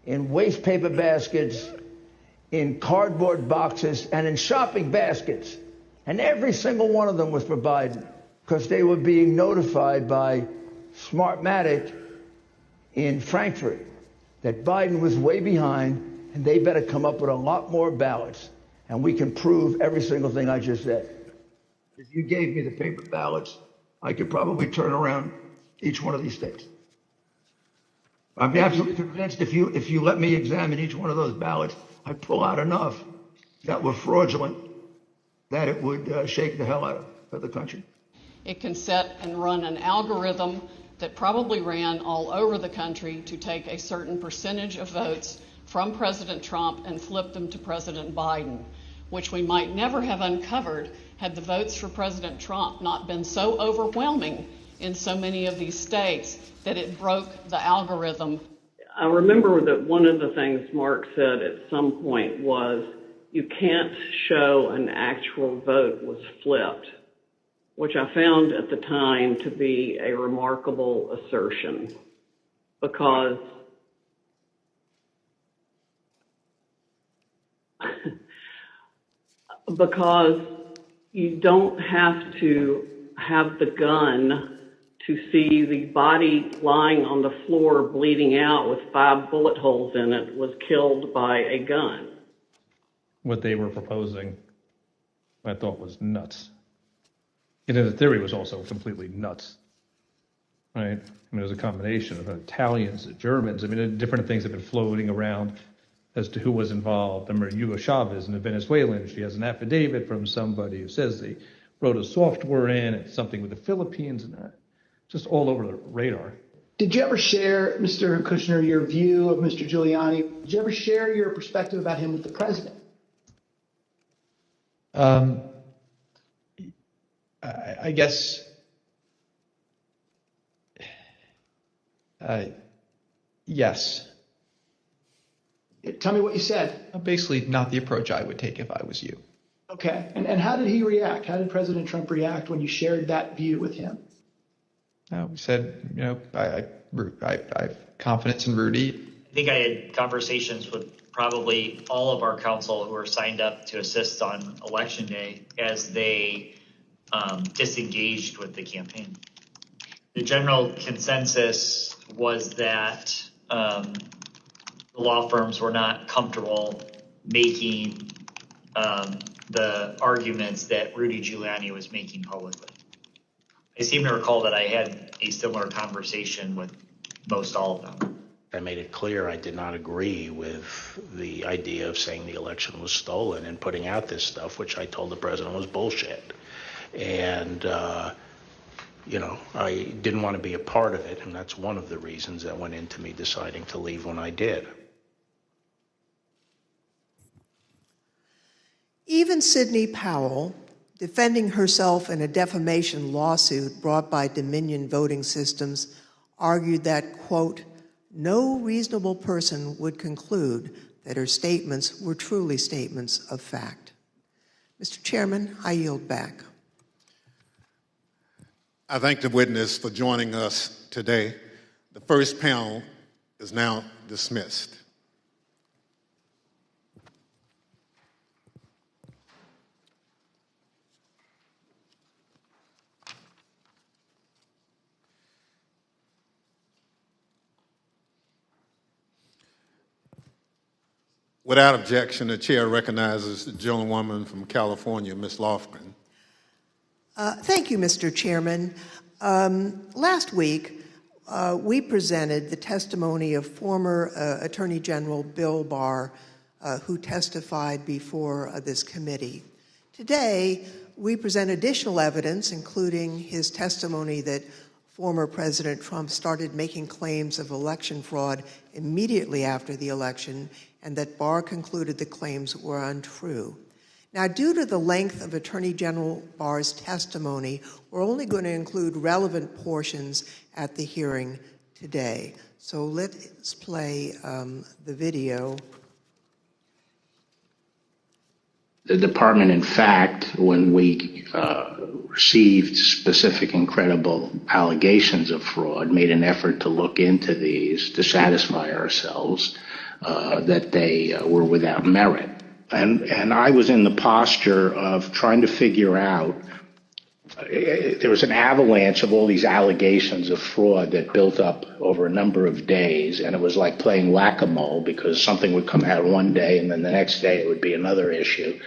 S15: in waste paper baskets, in cardboard boxes, and in shopping baskets. And every single one of them was for Biden because they were being notified by Smartmatic in Frankfurt that Biden was way behind and they better come up with a lot more ballots. And we can prove every single thing I just said. If you gave me the paper ballots, I could probably turn around each one of these states. I'm absolutely convinced if you let me examine each one of those ballots, I'd pull out enough that were fraudulent that it would shake the hell out of the country.
S18: It can set and run an algorithm that probably ran all over the country to take a certain percentage of votes from President Trump and flip them to President Biden, which we might never have uncovered had the votes for President Trump not been so overwhelming in so many of these states that it broke the algorithm.
S19: I remember that one of the things Mark said at some point was, you can't show an actual vote was flipped, which I found at the time to be a remarkable assertion because you don't have to have the gun to see the body lying on the floor bleeding out with 5 bullet holes in it was killed by a gun.
S20: What they were proposing, I thought was nuts. And the theory was also completely nuts, right? I mean, it was a combination of Italians, Germans. I mean, different things have been floating around as to who was involved. I remember Hugo Chavez and the Venezuelan. She has an affidavit from somebody who says they wrote a software in, it's something with the Philippines, and just all over the radar.
S8: Did you ever share, Mr. Kushner, your view of Mr. Giuliani? Did you ever share your perspective about him with the president?
S3: I guess, yes.
S8: Tell me what you said.
S3: Basically, not the approach I would take if I was you.
S8: Okay. And how did he react? How did President Trump react when you shared that view with him?
S3: We said, I have confidence in Rudy.
S4: I think I had conversations with probably all of our council who are signed up to assist on Election Day as they disengaged with the campaign. the general consensus was that the law firms were not comfortable making the arguments that Rudy Giuliani was making publicly. I seem to recall that I had a similar conversation with most all of them.
S17: I made it clear I did not agree with the idea of saying the election was stolen and putting out this stuff, which I told the president was bullshit. And, I didn't want to be a part of it, and that's one of the reasons that went into me deciding to leave when I did.
S5: Even Sidney Powell, defending herself in a defamation lawsuit brought by Dominion Voting Systems, argued that, quote, no reasonable person would conclude that her statements were truly statements of fact. Mr. Chairman, I yield back.
S1: I thank the witness for joining us today. The first panel is now dismissed. Without objection, the chair recognizes the gentlewoman from California, Ms. Lofgren.
S5: Thank you, Mr. Chairman. Last week, we presented the testimony of former Attorney General Bill Barr, who testified before this committee. Today, we present additional evidence, including his testimony that former President Trump started making claims of election fraud immediately after the election, and that Barr concluded the claims were untrue. Now, due to the length of Attorney General Barr's testimony, we're only going to include relevant portions at the hearing today. So let's play the video.
S17: The department, in fact, when we received specific and credible allegations of fraud, made an effort to look into these to satisfy ourselves that they were without merit. And I was in the posture of trying to figure out, there was an avalanche of all these allegations of fraud that built up over a number of days, and it was like playing whack-a-mole because something would come out one day and then the next day it would be another issue.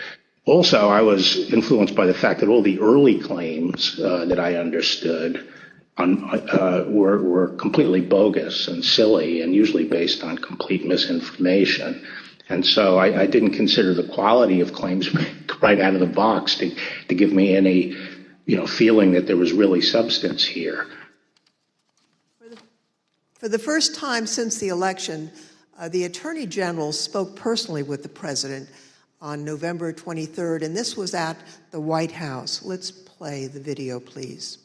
S17: Also, I was influenced by the fact that all the early claims that I understood were completely bogus and silly and usually based on complete misinformation. And so I didn't consider the quality of claims right out of the box to give me any, feeling that there was really substance here.
S5: For the first time since the election, the Attorney General spoke personally with the President on November 23rd, and this was at the White House. Let's play the video, please.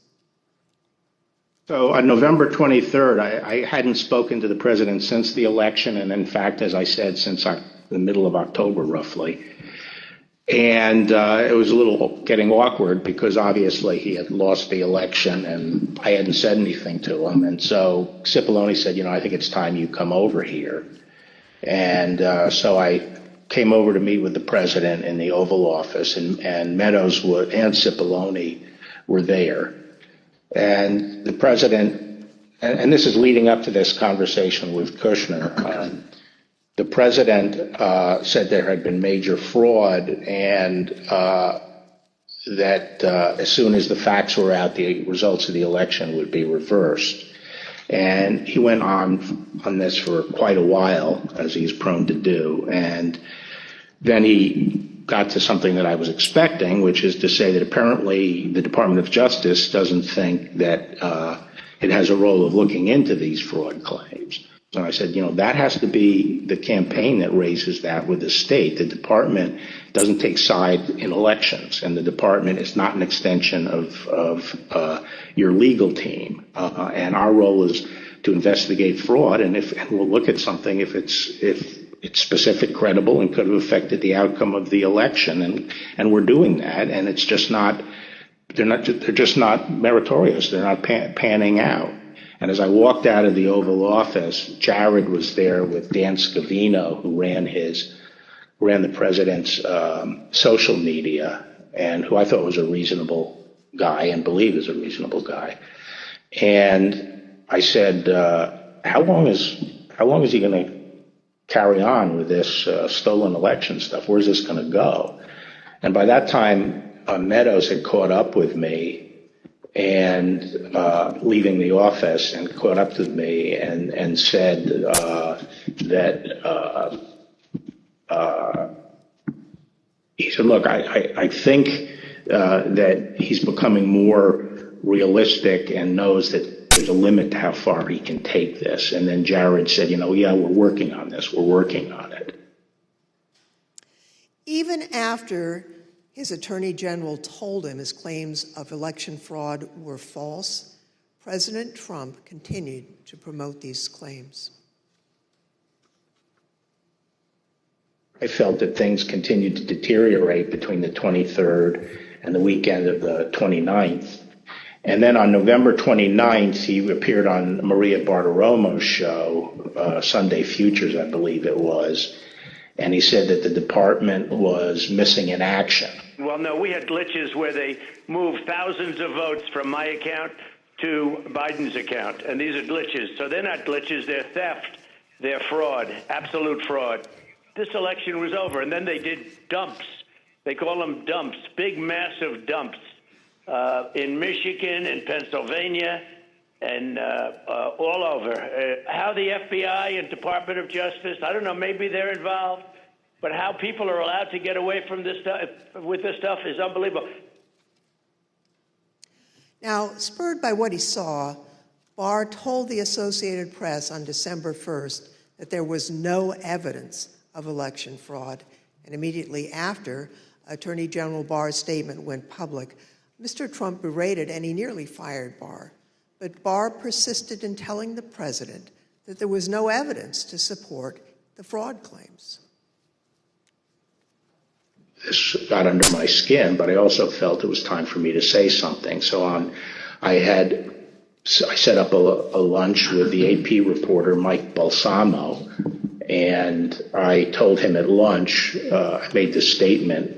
S17: So on November 23rd, I hadn't spoken to the president since the election, and in fact, as I said, since the middle of October, roughly. And it was a little getting awkward because obviously he had lost the election and I hadn't said anything to him. And so Cipollone said, I think it's time you come over here. And so I came over to meet with the president in the Oval Office, and Meadows and Cipollone were there. And the president, and this is leading up to this conversation with Kushner, the president said there had been major fraud and that as soon as the facts were out, the results of the election would be reversed. And he went on this for quite a while, as he's prone to do. And then he got to something that I was expecting, which is to say that apparently the Department of Justice doesn't think that it has a role of looking into these fraud claims. And I said, that has to be the campaign that raises that with the state. The department doesn't take side in elections, and the department is not an extension of your legal team. And our role is to investigate fraud, and we'll look at something if it's specific, credible, and could have affected the outcome of the election, and we're doing that. And it's just not they're just not meritorious. They're not panning out. And as I walked out of the Oval Office, Jared was there with Dan Scavino, who ran the president's social media, and who I thought was a reasonable guy and believe is a reasonable guy. And I said, how long is he going to carry on with this stolen election stuff? Where's this going to go? And by that time, Meadows had caught up with me and leaving the office and caught up with me and said that he said, look, I think that he's becoming more realistic and knows that there's a limit to how far he can take this. And then Jared said, yeah, we're working on this. We're working on it.
S5: Even after his attorney general told him his claims of election fraud were false, President Trump continued to promote these claims.
S17: I felt that things continued to deteriorate between the 23rd and the weekend of the 29th. And then on November 29th, he appeared on Maria Bartiromo's show, Sunday Futures, I believe it was. And he said that the department was missing in action.
S21: Well, no, we had glitches where they moved thousands of votes from my account to Biden's account. And these are glitches. So they're not glitches, they're theft, they're fraud, absolute fraud. This election was over. And then they did dumps. They call them dumps, big, massive dumps in Michigan and Pennsylvania and all over. How the FBI and Department of Justice, I don't know, maybe they're involved, but how people are allowed to get away from this stuff with this stuff is unbelievable.
S5: Now, spurred by what he saw, Barr told the Associated Press on December 1st that there was no evidence of election fraud. And immediately after Attorney General Barr's statement went public, Mr. Trump berated and he nearly fired Barr. But Barr persisted in telling the president that there was no evidence to support the fraud claims.
S17: This got under my skin, but I also felt it was time for me to say something. So I set up a lunch with the AP reporter, Mike Balsamo, and I told him at lunch, I made this statement,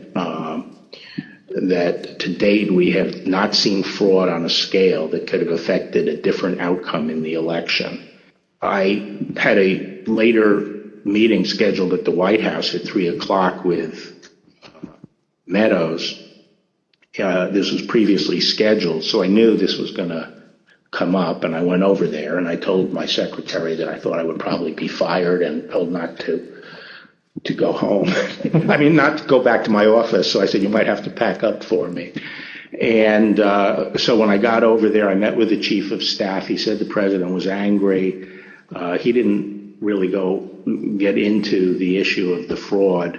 S17: that to date we have not seen fraud on a scale that could have affected a different outcome in the election. I had a later meeting scheduled at the White House at 3 o'clock with Meadows. This was previously scheduled, so I knew this was going to come up, and I went over there and I told my secretary that I thought I would probably be fired and told not to go home. I mean, not to go back to my office. So I said, you might have to pack up for me. And so when I got over there, I met with the chief of staff. He said the president was angry. He didn't really get into the issue of the fraud.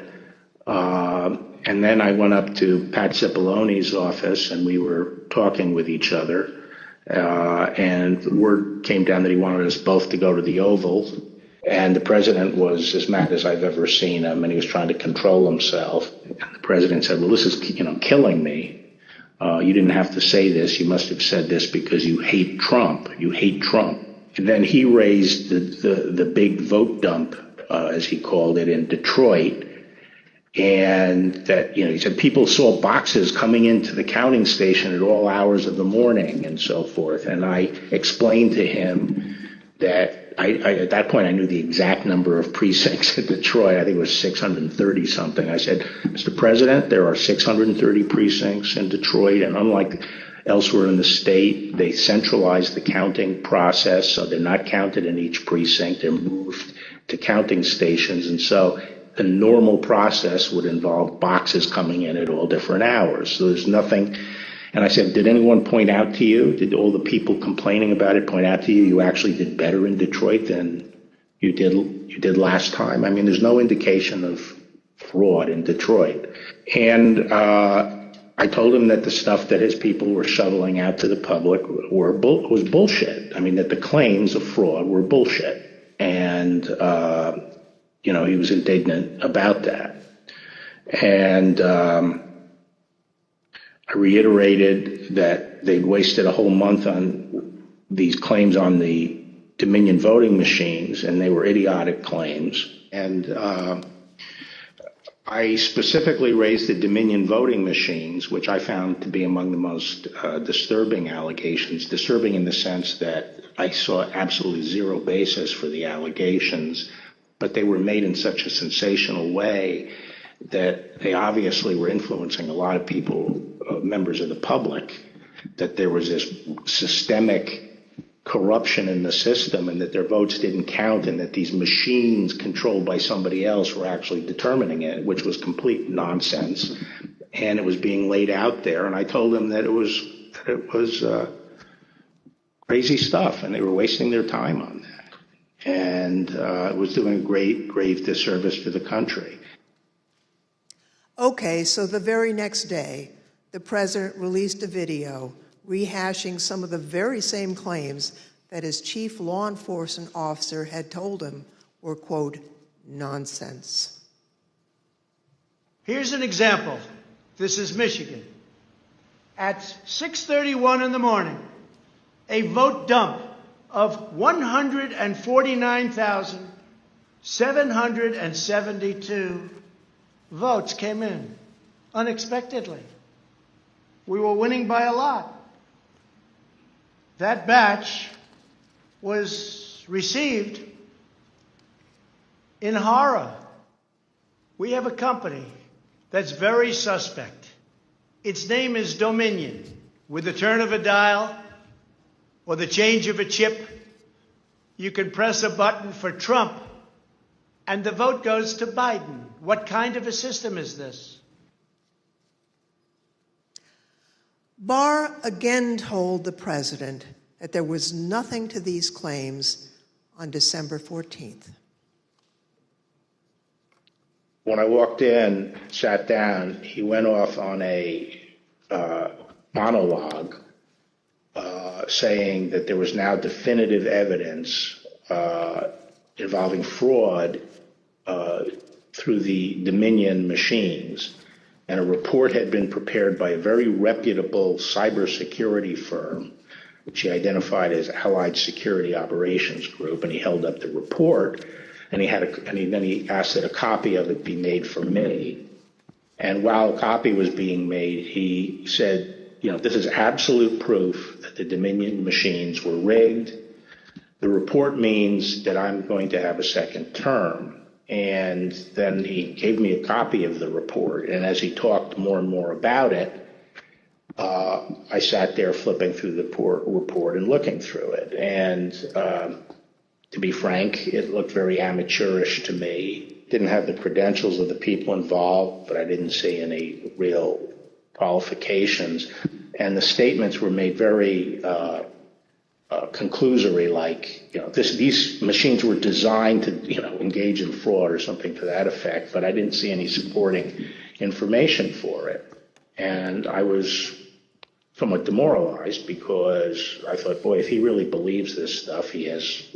S17: And then I went up to Pat Cipollone's office and we were talking with each other. And the word came down that he wanted us both to go to the Oval. And the president was as mad as I've ever seen him, and he was trying to control himself. And the president said, well, this is, killing me. You didn't have to say this. You must have said this because you hate Trump. You hate Trump. And then he raised the big vote dump, as he called it, in Detroit. And that, he said people saw boxes coming into the counting station at all hours of the morning and so forth. And I explained to him that at that point, I knew the exact number of precincts in Detroit. I think it was 630 something. I said, Mr. President, there are 630 precincts in Detroit, and unlike elsewhere in the state, they centralized the counting process, so they're not counted in each precinct. They're moved to counting stations, and so the normal process would involve boxes coming in at all different hours. So there's nothing. And I said, did anyone point out to you, did all the people complaining about it point out to you, you actually did better in Detroit than you did last time? I mean, there's no indication of fraud in Detroit. And I told him that the stuff that his people were shoveling out to the public was bullshit. I mean, that the claims of fraud were bullshit. And, he was indignant about that. And I reiterated that they'd wasted a whole month on these claims on the Dominion voting machines, and they were idiotic claims. And I specifically raised the Dominion voting machines, which I found to be among the most disturbing allegations. Disturbing in the sense that I saw absolutely zero basis for the allegations, but they were made in such a sensational way that they obviously were influencing a lot of people, members of the public, that there was this systemic corruption in the system and that their votes didn't count and that these machines controlled by somebody else were actually determining it, which was complete nonsense. And it was being laid out there. And I told them that it was crazy stuff and they were wasting their time on that. And it was doing a grave disservice to the country.
S5: Okay, so the very next day, the president released a video rehashing some of the very same claims that his chief law enforcement officer had told him were, quote, nonsense.
S7: Here's an example. This is Michigan. At 6:31 in the morning, a vote dump of 149,772 votes came in unexpectedly. We were winning by a lot. That batch was received in horror. We have a company that's very suspect. Its name is Dominion. With the turn of a dial or the change of a chip, you can press a button for Trump and the vote goes to Biden. What kind of a system is this?
S5: Barr again told the president that there was nothing to these claims on December 14th.
S17: When I walked in, sat down, he went off on a monologue saying that there was now definitive evidence involving fraud through the Dominion machines. And a report had been prepared by a very reputable cybersecurity firm, which he identified as Allied Security Operations Group. And he held up the report, and then he asked that a copy of it be made for me. And while a copy was being made, he said, this is absolute proof that the Dominion machines were rigged. The report means that I'm going to have a second term. And then he gave me a copy of the report. And as he talked more and more about it, I sat there flipping through the report and looking through it. And to be frank, it looked very amateurish to me. Didn't have the credentials of the people involved, but I didn't see any real qualifications. And the statements were made very conclusory, like, these machines were designed to, engage in fraud or something to that effect, but I didn't see any supporting information for it. And I was somewhat demoralized because I thought, boy, if he really believes this stuff, he has,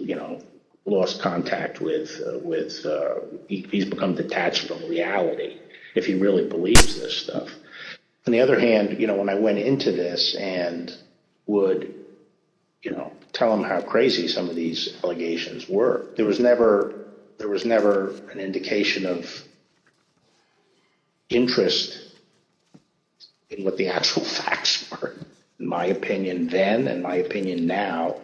S17: lost contact with he's become detached from reality if he really believes this stuff. On the other hand, when I went into this and would tell him how crazy some of these allegations were, there was never an indication of interest in what the actual facts were. In my opinion then, and my opinion now,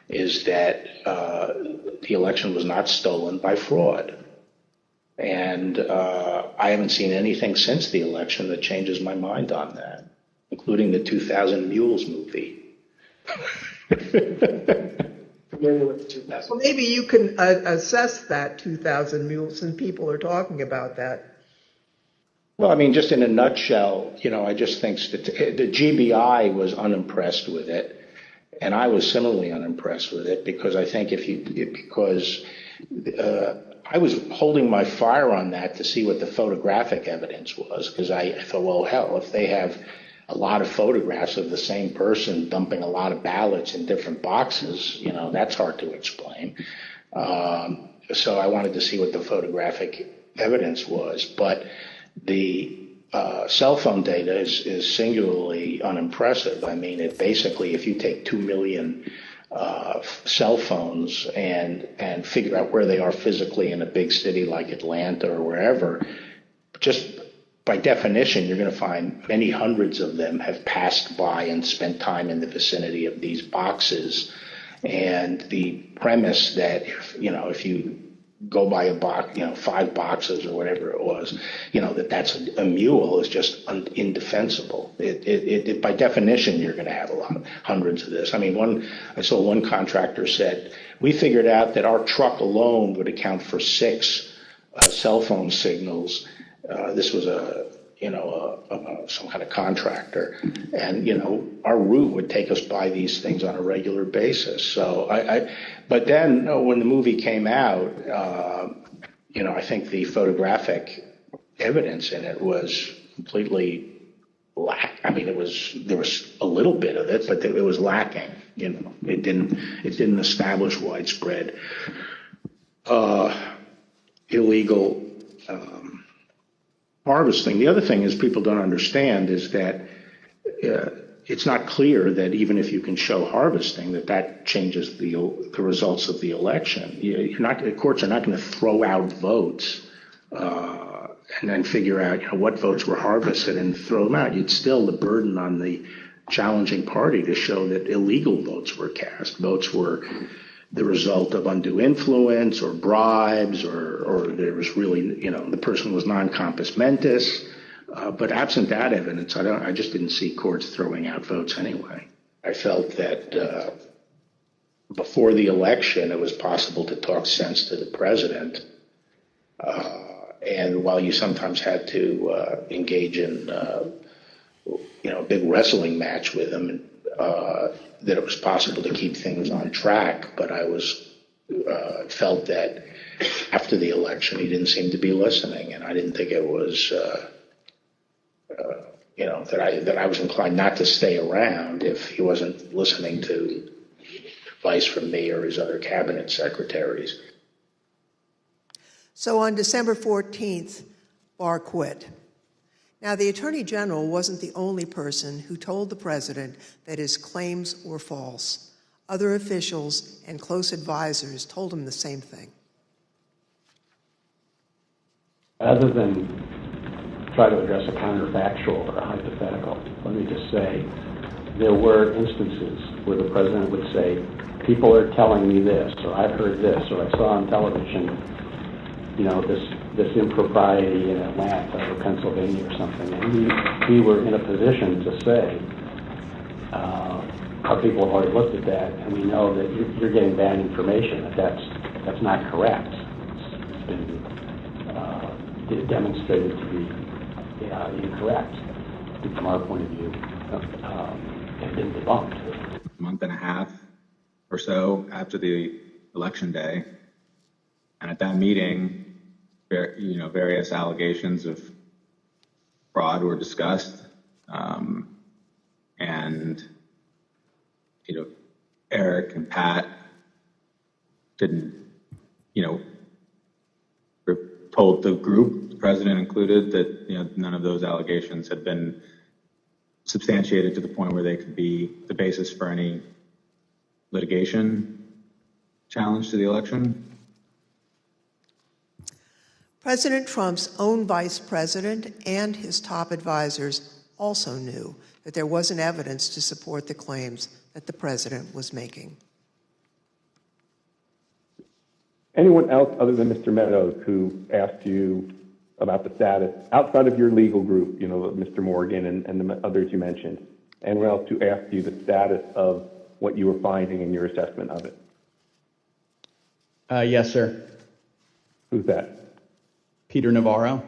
S17: is that the election was not stolen by fraud. And I haven't seen anything since the election that changes my mind on that, including the 2000 Mules movie.
S5: Well, maybe you can assess that 2,000 Mules, and people are talking about that.
S17: Well, I mean, just in a nutshell, I just think the GBI was unimpressed with it, and I was similarly unimpressed with it because I think I was holding my fire on that to see what the photographic evidence was, because I thought, well, hell, if they have a lot of photographs of the same person dumping a lot of ballots in different boxes, that's hard to explain. So I wanted to see what the photographic evidence was. But the cell phone data is singularly unimpressive. I mean, it basically, if you take 2 million cell phones and figure out where they are physically in a big city like Atlanta or wherever, just by definition, you're going to find many hundreds of them have passed by and spent time in the vicinity of these boxes. And the premise that, if you go by a box, 5 boxes or whatever it was, that's a mule is just indefensible. It by definition, you're going to have hundreds of this. I mean, I saw one contractor said, we figured out that our truck alone would account for 6 cell phone signals. This was some kind of contractor, and our route would take us by these things on a regular basis. So but then when the movie came out, I think the photographic evidence in it was completely I mean, there was a little bit of it, but it was lacking. It didn't establish widespread illegal harvesting. The other thing is people don't understand is that it's not clear that even if you can show harvesting, that changes the results of the election. The courts are not going to throw out votes and then figure out what votes were harvested and throw them out. It's still the burden on the challenging party to show that illegal votes were cast. Votes were the result of undue influence or bribes, or there was really, the person was non compos mentis. But absent that evidence, I just didn't see courts throwing out votes anyway. I felt that before the election, it was possible to talk sense to the president. And while you sometimes had to engage in, a big wrestling match with him, that it was possible to keep things on track, but I felt that after the election he didn't seem to be listening, and I didn't think it was that I was inclined not to stay around if he wasn't listening to advice from me or his other cabinet secretaries.
S5: So on December 14th, Barr quit. Now, the Attorney General wasn't the only person who told the president that his claims were false. Other officials and close advisors told him the same thing.
S2: Other than try to address a counterfactual or a hypothetical, let me just say there were instances where the president would say, people are telling me this, or I've heard this, or I saw on television, this impropriety in Atlanta or Pennsylvania or something, and we were in a position to say, our people have already looked at that, and we know that you're getting bad information, that's not correct. It's been demonstrated to be incorrect, from our point of view, and been debunked.
S22: A month and a half or so after the election day, and at that meeting, various allegations of fraud were discussed, and Eric and Pat didn't, told the group, the president included, that none of those allegations had been substantiated to the point where they could be the basis for any litigation challenge to the election.
S5: President Trump's own vice president and his top advisors also knew that there wasn't evidence to support the claims that the president was making.
S23: Anyone else other than Mr. Meadows who asked you about the status outside of your legal group, Mr. Morgan and the others you mentioned, anyone else who asked you the status of what you were finding in your assessment of it?
S24: Yes, sir.
S23: Who's that?
S24: Peter Navarro.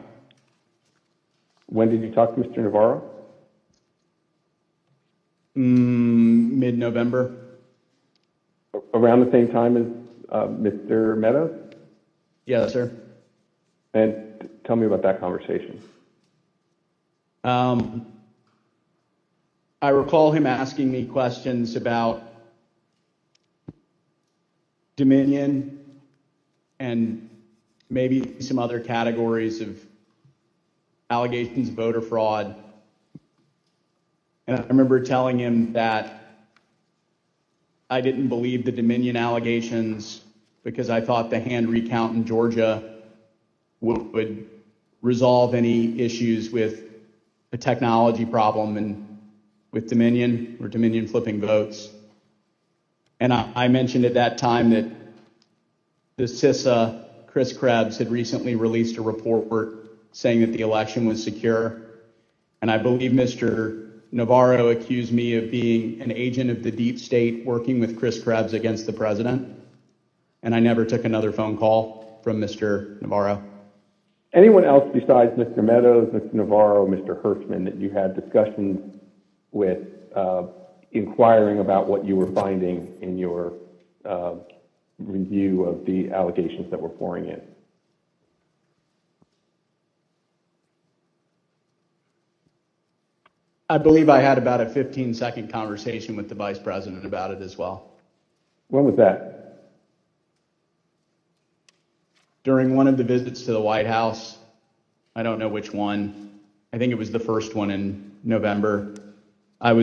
S23: When did you talk to Mr. Navarro?
S24: Mid-November.
S23: Around the same time as Mr. Meadows?
S24: Yes, sir.
S23: And tell me about that conversation.
S24: I recall him asking me questions about Dominion and maybe some other categories of allegations of voter fraud. And I remember telling him that I didn't believe the Dominion allegations because I thought the hand recount in Georgia would resolve any issues with a technology problem with Dominion or Dominion flipping votes. And I mentioned at that time that the CISA, Chris Krebs, had recently released a report saying that the election was secure. And I believe Mr. Navarro accused me of being an agent of the deep state working with Chris Krebs against the president. And I never took another phone call from Mr. Navarro.
S23: Anyone else besides Mr. Meadows, Mr. Navarro, Mr. Hirschman that you had discussions with inquiring about what you were finding in your review of the allegations that were pouring in?
S24: I believe I had about a 15-second conversation with the vice president about it as well.
S23: When was that?
S24: During one of the visits to the White House. I don't know which one. I think it was the first one in November. I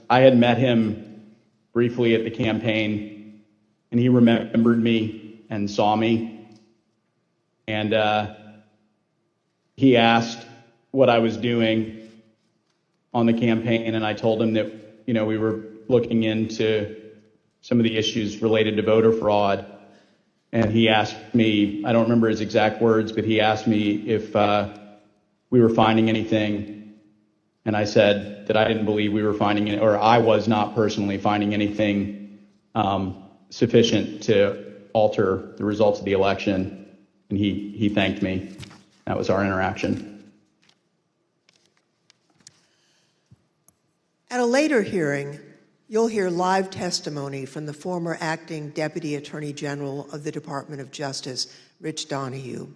S24: had met him briefly at the campaign, and he remembered me and saw me. And he asked what I was doing on the campaign, and I told him that, we were looking into some of the issues related to voter fraud. And he asked me, I don't remember his exact words, but he asked me if we were finding anything. And I said that I didn't believe we were finding it, or I was not personally finding anything sufficient to alter the results of the election. And he thanked me. That was our interaction.
S5: At a later hearing, you'll hear live testimony from the former acting Deputy Attorney General of the Department of Justice, Rich Donoghue.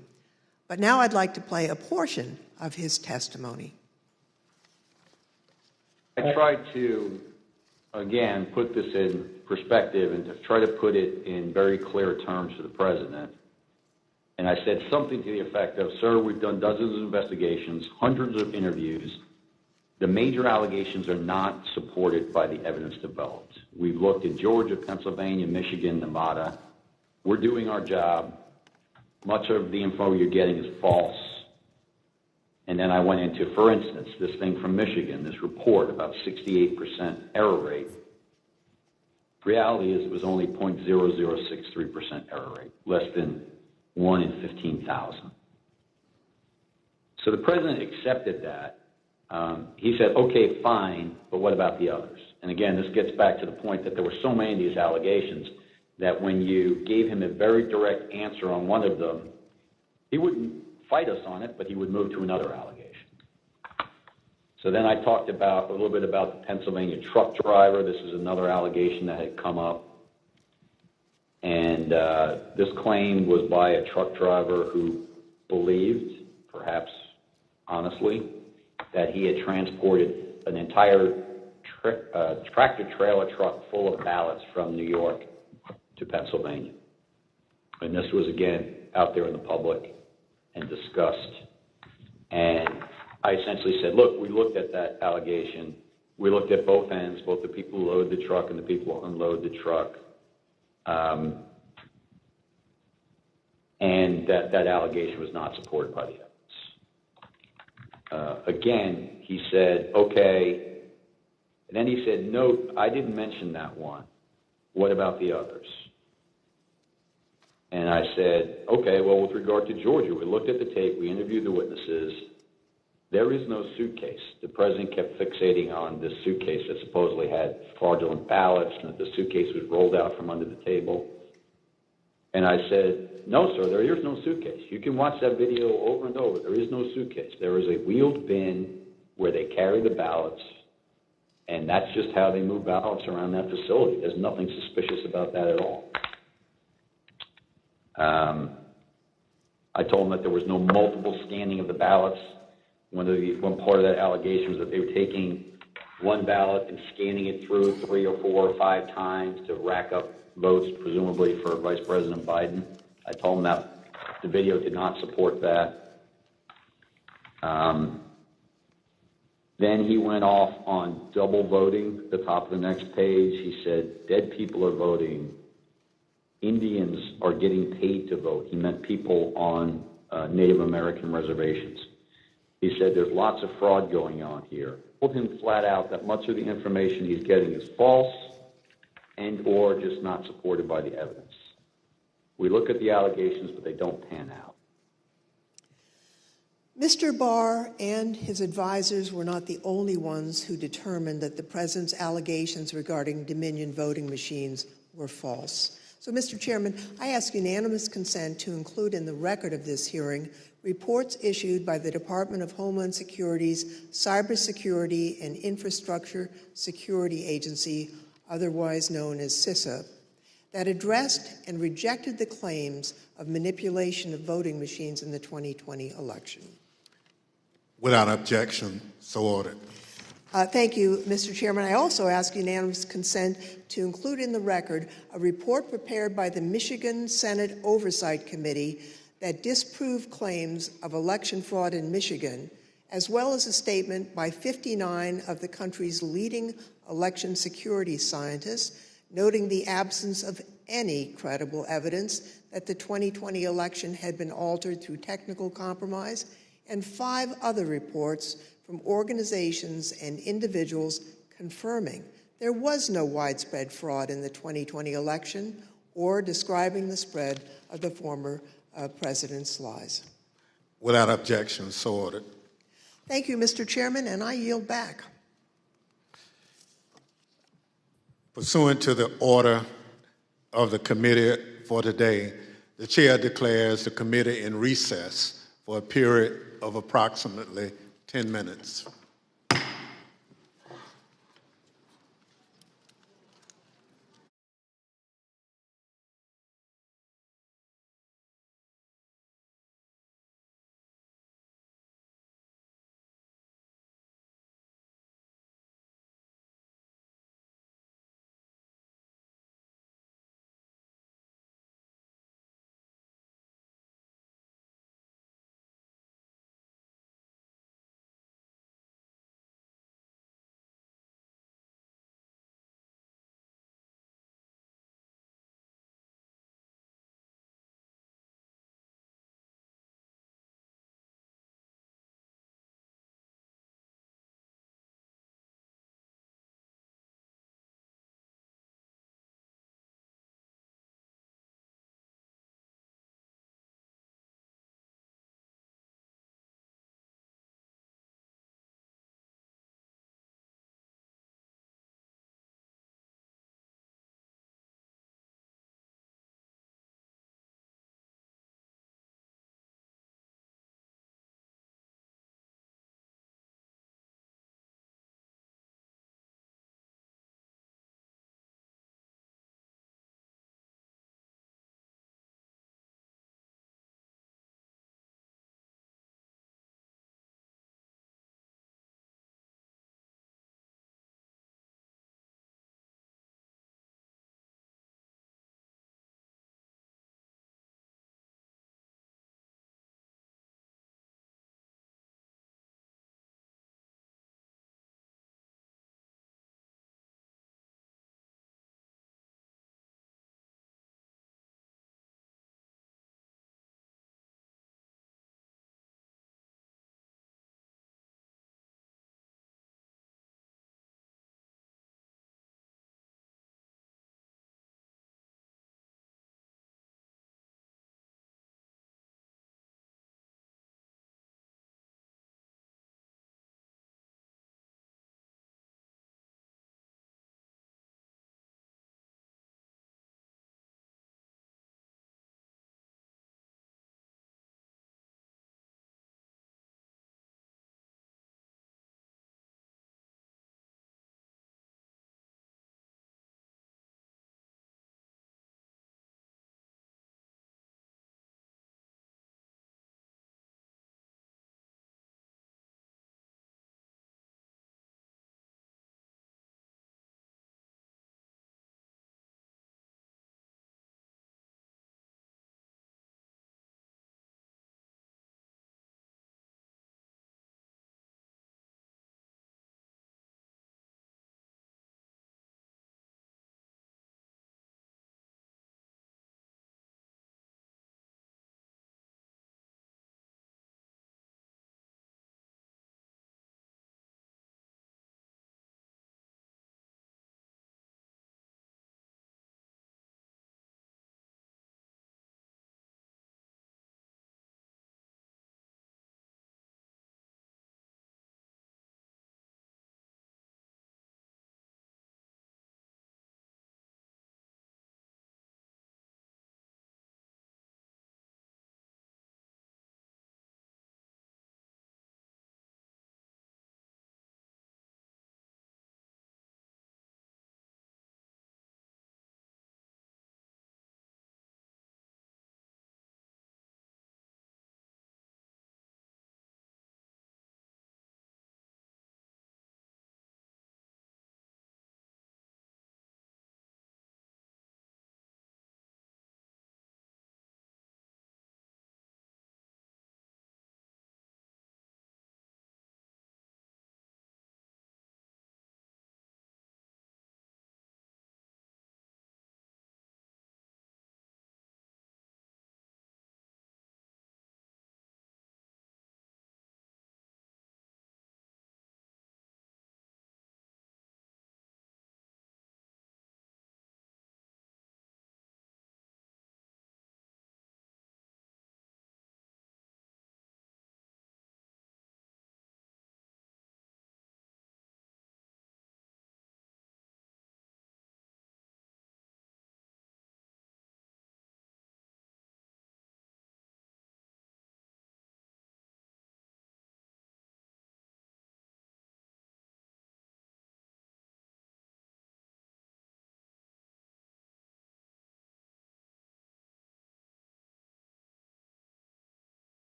S5: But now I'd like to play a portion of his testimony.
S9: I tried to, again, put this in perspective and to try to put it in very clear terms to the president. And I said something to the effect of, sir, we've done dozens of investigations, hundreds of interviews. The major allegations are not supported by the evidence developed. We've looked in Georgia, Pennsylvania, Michigan, Nevada. We're doing our job. Much of the info you're getting is false. And then I went into, for instance, this thing from Michigan, this report about 68% error rate. Reality is it was only 0.0063% error rate, less than 1 in 15,000. So the president accepted that. He said, okay, fine, but what about the others? And again, this gets back to the point that there were so many of these allegations that when you gave him a very direct answer on one of them, he wouldn't fight us on it, but he would move to another allegation. So then I talked about a little bit about the Pennsylvania truck driver. This is another allegation that had come up. And this claim was by a truck driver who believed, perhaps honestly, that he had transported an entire tractor-trailer truck full of ballots from New York to Pennsylvania. And this was, again, out there in the public and discussed. And I essentially said, look, we looked at that allegation. We looked at both ends, both the people who load the truck and the people who unload the truck. And that allegation was not supported by the evidence. Again, he said, okay. And then he said, no, I didn't mention that one. What about the others? And I said, okay, well, with regard to Georgia, we looked at the tape, we interviewed the witnesses. There is no suitcase. The president kept fixating on this suitcase that supposedly had fraudulent ballots and that the suitcase was rolled out from under the table. And I said, no, sir, there is no suitcase. You can watch that video over and over. There is no suitcase. There is a wheeled bin where they carry the ballots, and that's just how they move ballots around that facility. There's nothing suspicious about that at all. I told them that there was no multiple scanning of the ballots. One part of that allegation was that they were taking one ballot and scanning it through 3 or 4 or 5 times to rack up votes, presumably for Vice President Biden. I told him that the video did not support that. Then he went off on double voting at the top of the next page. He said, dead people are voting. Indians are getting paid to vote. He meant people on Native American reservations. He said there's lots of fraud going on here. Told him flat out that much of the information he's getting is false and or just not supported by the evidence. We look at the allegations, but they don't pan out.
S5: Mr. Barr and his advisors were not the only ones who determined that the president's allegations regarding Dominion voting machines were false. So, Mr. Chairman, I ask unanimous consent to include in the record of this hearing reports issued by the Department of Homeland Security's Cybersecurity and Infrastructure Security Agency, otherwise known as CISA, that addressed and rejected the claims of manipulation of voting machines in the 2020 election.
S1: Without objection, so ordered.
S5: Thank you, Mr. Chairman. I also ask unanimous consent to include in the record a report prepared by the Michigan Senate Oversight Committee that disproved claims of election fraud in Michigan, as well as a statement by 59 of the country's leading election security scientists, noting the absence of any credible evidence that the 2020 election had been altered through technical compromise, and 5 other reports from organizations and individuals confirming there was no widespread fraud in the 2020 election or describing the spread of the former president's lies.
S1: Without objection, so ordered.
S5: Thank you, Mr. Chairman, and I yield back.
S1: Pursuant to the order of the committee for today, the chair declares the committee in recess for a period of approximately 10 minutes.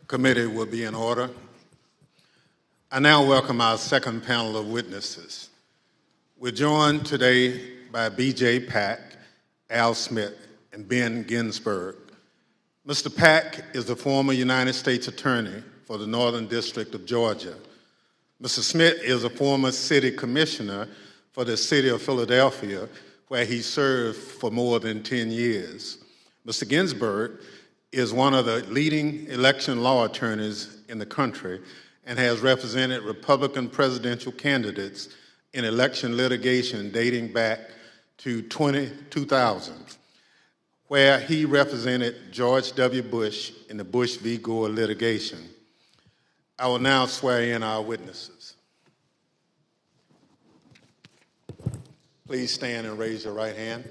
S1: Committee will be in order. I now welcome our second panel of witnesses. We're joined today by B.J. Pack, Al Smith, and Ben Ginsberg. Mr. Pack is the former United States Attorney for the Northern District of Georgia. Mr. Smith is a former city commissioner for the city of Philadelphia, where he served for more than 10 years. Mr. Ginsberg is one of the leading election law attorneys in the country and has represented Republican presidential candidates in election litigation dating back to 2000, where he represented George W. Bush in the Bush v. Gore litigation. I will now swear in our witnesses. Please stand and raise your right hand.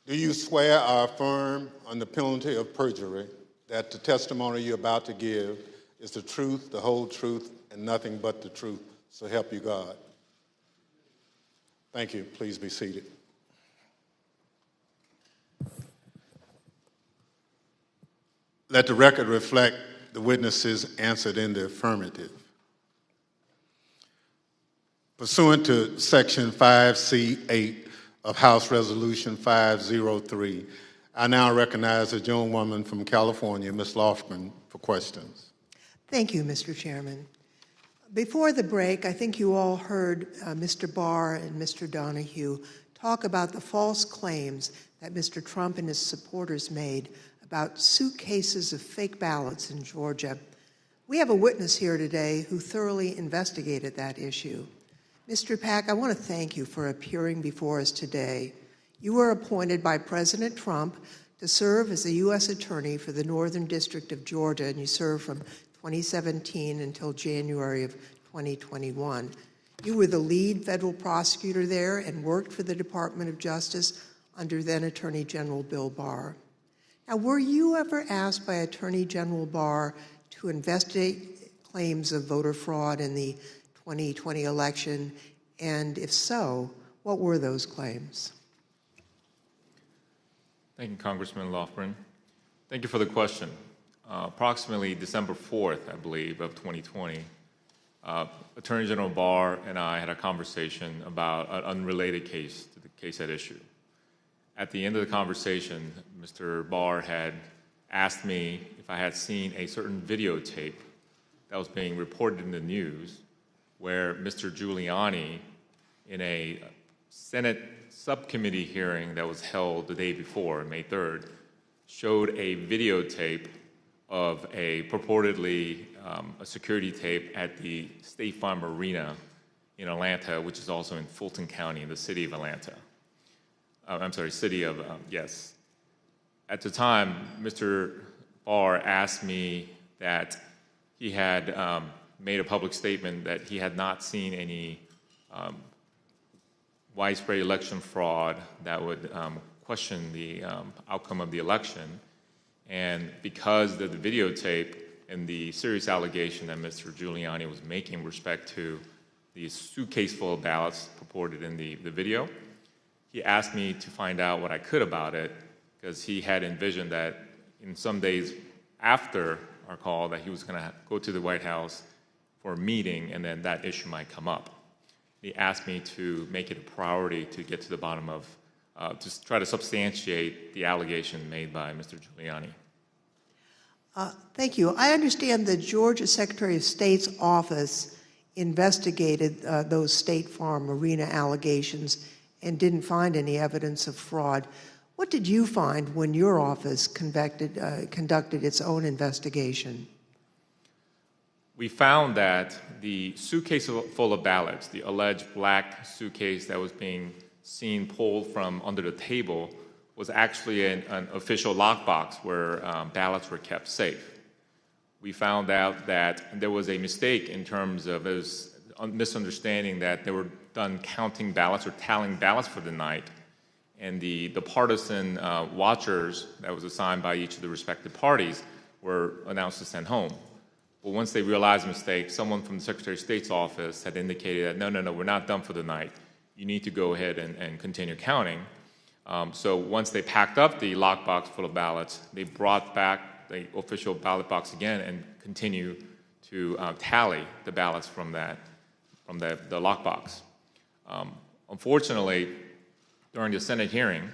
S1: Do you swear or affirm on the penalty of perjury that the testimony you're about to give is the truth, the whole truth, and nothing but the truth? So help you God. Thank you. Please be seated. Let the record reflect the witnesses answered in the affirmative. Pursuant to Section 5C8 of House Resolution 503, I now recognize the gentlewoman from California, Ms. Lofgren, for questions.
S5: Thank you, Mr. Chairman. Before the break, I think you all heard Mr. Barr and Mr. Donahue talk about the false claims that Mr. Trump and his supporters made about suitcases of fake ballots in Georgia. We have a witness here today who thoroughly investigated that issue. Mr. Pack, I want to thank you for appearing before us today. You were appointed by President Trump to serve as the U.S. Attorney for the Northern District of Georgia, and you served from 2017 until January of 2021. You were the lead federal prosecutor there and worked for the Department of Justice under then Attorney General Bill Barr. Now, were you ever asked by Attorney General Barr to investigate claims of voter fraud in the 2020 election? And if so, what were those claims?
S6: Thank you, Congressman Lofgren. Thank you for the question. Approximately December 4th, I believe, of 2020, Attorney General Barr and I had a conversation about an unrelated case to the case at issue. At the end of the conversation, Mr. Barr had asked me if I had seen a certain videotape that was being reported in the news where Mr. Giuliani, in a Senate subcommittee hearing that was held the day before, May 3rd, showed a videotape of a purportedly a security tape at the State Farm Arena in Atlanta, which is also in Fulton County in the city of Atlanta. Yes. At the time, Mr. Barr asked me that he had made a public statement that he had not seen any widespread election fraud that would question the outcome of the election. And because of the videotape and the serious allegation that Mr. Giuliani was making with respect to the suitcase full of ballots purported in the video, he asked me to find out what I could about it, because he had envisioned that in some days after our call that he was going to go to the White House for a meeting, and then that issue might come up. He asked me to make it a priority to get to the bottom of, to try to substantiate the allegation made by Mr. Giuliani.
S5: Thank you. I understand the Georgia Secretary of State's office investigated those State Farm Arena allegations and didn't find any evidence of fraud. What did you find when your office conducted its own investigation?
S6: We found that the suitcase full of ballots, the alleged black suitcase that was being seen pulled from under the table, was actually an official lockbox where ballots were kept safe. We found out that there was a mistake in terms of a misunderstanding that they were done counting ballots or tallying ballots for the night, and the partisan watchers that was assigned by each of the respective parties were announced to send home. But once they realized the mistake, someone from the Secretary of State's office had indicated that, no, we're not done for the night. You need to go ahead and continue counting. So once they packed up the lockbox full of ballots, they brought back the official ballot box again and continue to tally the ballots from the lockbox. Unfortunately, during the Senate hearing,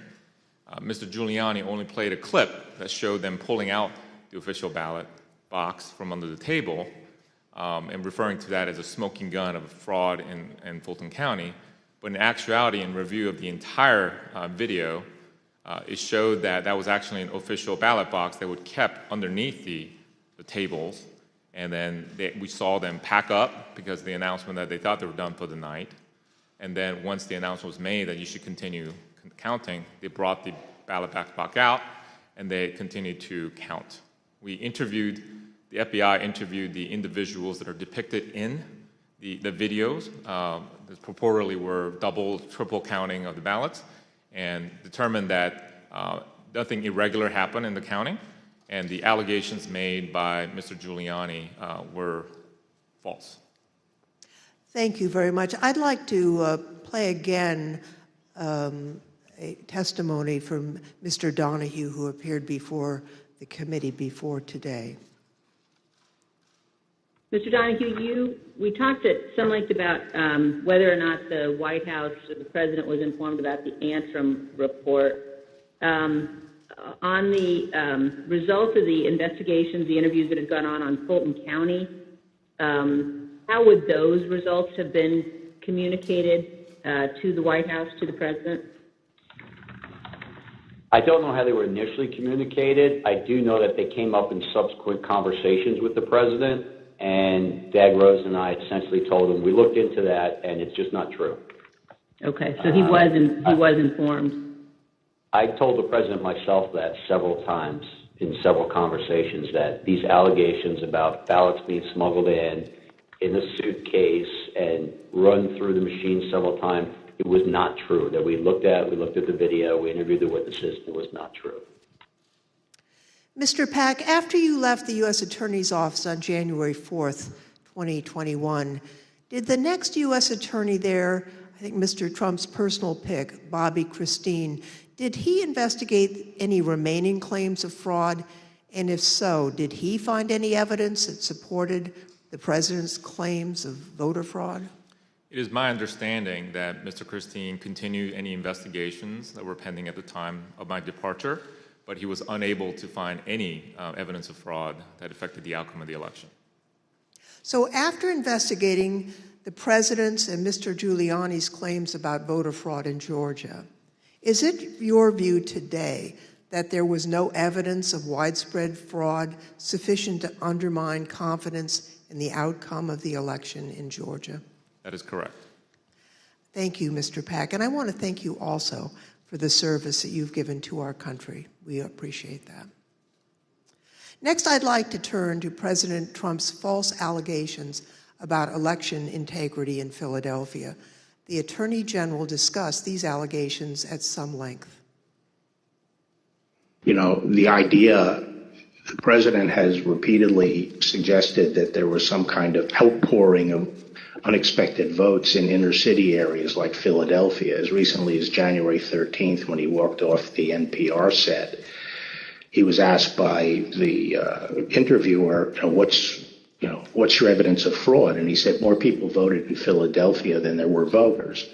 S6: Mr. Giuliani only played a clip that showed them pulling out the official ballot box from under the table and referring to that as a smoking gun of fraud in Fulton County. But in actuality, in review of the entire video, it showed that that was actually an official ballot box that was kept underneath the tables. And then we saw them pack up because of the announcement that they thought they were done for the night. And then once the announcement was made that you should continue counting, they brought the ballot box out and they continued to count. The FBI interviewed the individuals that are depicted in the videos that purportedly were double, triple counting of the ballots, and determined that nothing irregular happened in the counting, and the allegations made by Mr. Giuliani were false.
S5: Thank you very much. I'd like to play again a testimony from Mr. Donahue, who appeared before the committee before today.
S11: Mr. Donahue, we talked at some length about whether or not the White House or the president was informed about the Antrim report. On the results of the investigations, the interviews that have gone on Fulton County, how would those results have been communicated to the White House, to the president?
S2: I don't know how they were initially communicated. I do know that they came up in subsequent conversations with the president, and Dag Rose and I essentially told him we looked into that, and it's just not true.
S11: Okay, so he was informed.
S2: I told the president myself that several times in several conversations, that these allegations about ballots being smuggled in a suitcase and run through the machine several times, it was not true. That we looked at the video, we interviewed the witnesses, it was not true.
S5: Mr. Pack, after you left the U.S. Attorney's Office on January 4th, 2021, did the next U.S. Attorney there, I think Mr. Trump's personal pick, Bobby Christine, did he investigate any remaining claims of fraud? And if so, did he find any evidence that supported the president's claims of voter fraud?
S6: It is my understanding that Mr. Christine continued any investigations that were pending at the time of my departure, but he was unable to find any evidence of fraud that affected the outcome of the election.
S5: So after investigating the president's and Mr. Giuliani's claims about voter fraud in Georgia, is it your view today that there was no evidence of widespread fraud sufficient to undermine confidence in the outcome of the election in Georgia?
S6: That is correct.
S5: Thank you, Mr. Pack. And I want to thank you also for the service that you've given to our country. We appreciate that. Next, I'd like to turn to President Trump's false allegations about election integrity in Philadelphia. The Attorney General discussed these allegations at some length.
S17: You know, the idea, the president has repeatedly suggested that there was some kind of outpouring of unexpected votes in inner city areas like Philadelphia. As recently as January 13th, when he walked off the NPR set, he was asked by the interviewer, what's your evidence of fraud? And he said more people voted in Philadelphia than there were voters.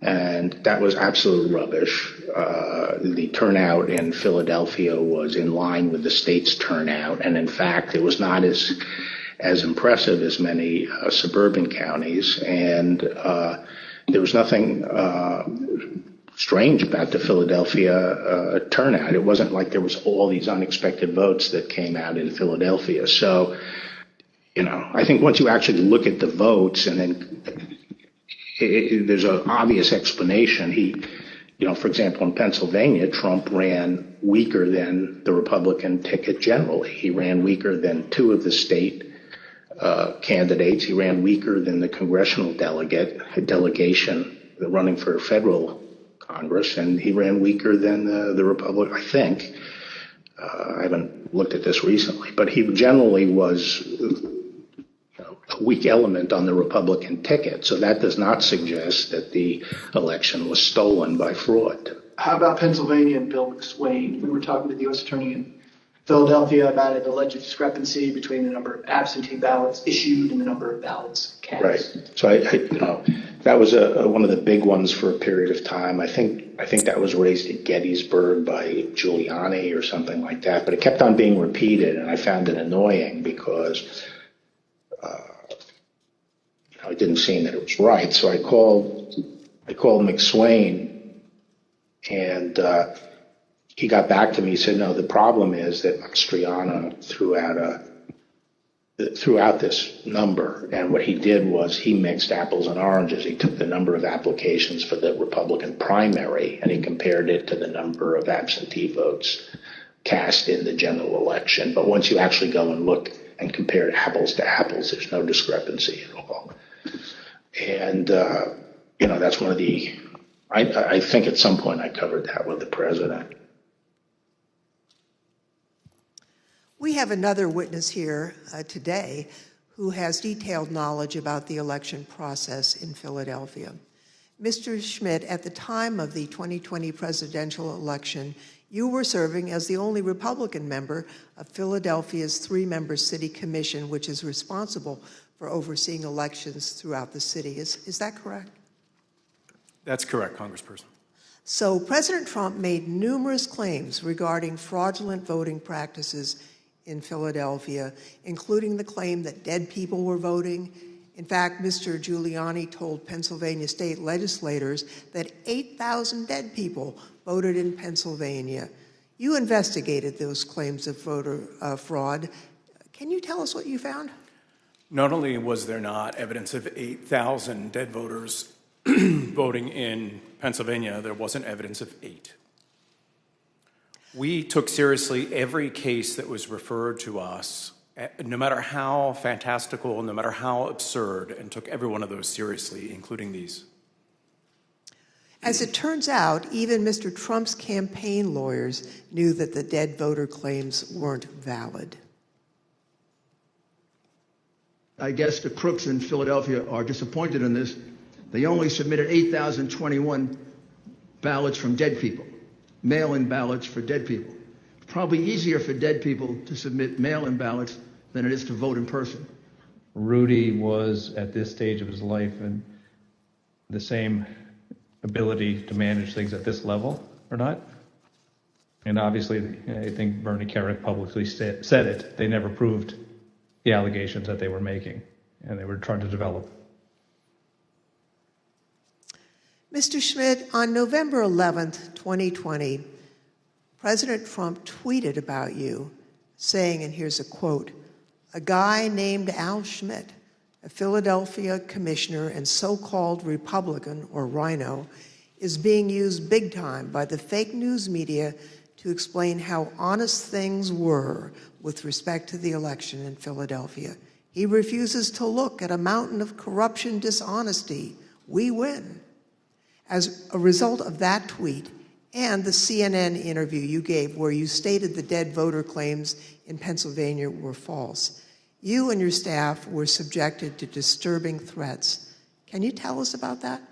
S17: And that was absolute rubbish. The turnout in Philadelphia was in line with the state's turnout. And in fact, it was not as impressive as many suburban counties. And there was nothing strange about the Philadelphia turnout. It wasn't like there was all these unexpected votes that came out in Philadelphia. So, I think once you actually look at the votes, and then there's an obvious explanation. For example, in Pennsylvania, Trump ran weaker than the Republican ticket generally. He ran weaker than two of the state candidates. He ran weaker than the congressional delegation running for federal Congress, and he ran weaker than the Republican, I think. I haven't looked at this recently, but he generally was a weak element on the Republican ticket. So that does not suggest that the election was stolen by fraud.
S8: How about Pennsylvania and Bill McSwain? We were talking to the U.S. Attorney in Philadelphia about an alleged discrepancy between the number of absentee ballots issued and the number of ballots cast.
S17: Right. So that was one of the big ones for a period of time. I think that was raised at Gettysburg by Giuliani or something like that. But it kept on being repeated, and I found it annoying because it didn't seem that it was right. So I called McSwain, and he got back to me. He said, no, the problem is that Mastriano threw out this number, and what he did was he mixed apples and oranges. He took the number of applications for the Republican primary, and he compared it to the number of absentee votes cast in the general election. But once you actually go and look and compare apples to apples, there's no discrepancy at all. And, that's one of I think at some point I covered that with the president.
S5: We have another witness here today who has detailed knowledge about the election process in Philadelphia. Mr. Schmidt, at the time of the 2020 presidential election, you were serving as the only Republican member of Philadelphia's 3-member city commission, which is responsible for overseeing elections throughout the city. Is that correct?
S10: That's correct, Congressperson.
S5: So President Trump made numerous claims regarding fraudulent voting practices in Philadelphia, including the claim that dead people were voting. In fact, Mr. Giuliani told Pennsylvania state legislators that 8,000 dead people voted in Pennsylvania. You investigated those claims of voter fraud. Can you tell us what you found?
S10: Not only was there not evidence of 8,000 dead voters voting in Pennsylvania, there wasn't evidence of 8. We took seriously every case that was referred to us, no matter how fantastical, no matter how absurd, and took every one of those seriously, including these.
S5: As it turns out, even Mr. Trump's campaign lawyers knew that the dead voter claims weren't valid.
S15: I guess the crooks in Philadelphia are disappointed in this. They only submitted 8,021 ballots from dead people, mail-in ballots for dead people. It's probably easier for dead people to submit mail-in ballots than it is to vote in person.
S20: Rudy was, at this stage of his life, in the same ability to manage things at this level or not. And obviously, I think Bernie Kerik publicly said it. They never proved the allegations that they were making, and they were trying to develop.
S5: Mr. Schmidt, on November 11th, 2020, President Trump tweeted about you, saying, and here's a quote, "A guy named Al Schmidt, a Philadelphia commissioner and so-called Republican, or rhino, is being used big time by the fake news media to explain how honest things were with respect to the election in Philadelphia. He refuses to look at a mountain of corruption, dishonesty. We win." As a result of that tweet and the CNN interview you gave where you stated the dead voter claims in Pennsylvania were false, you and your staff were subjected to disturbing threats. Can you tell us about that?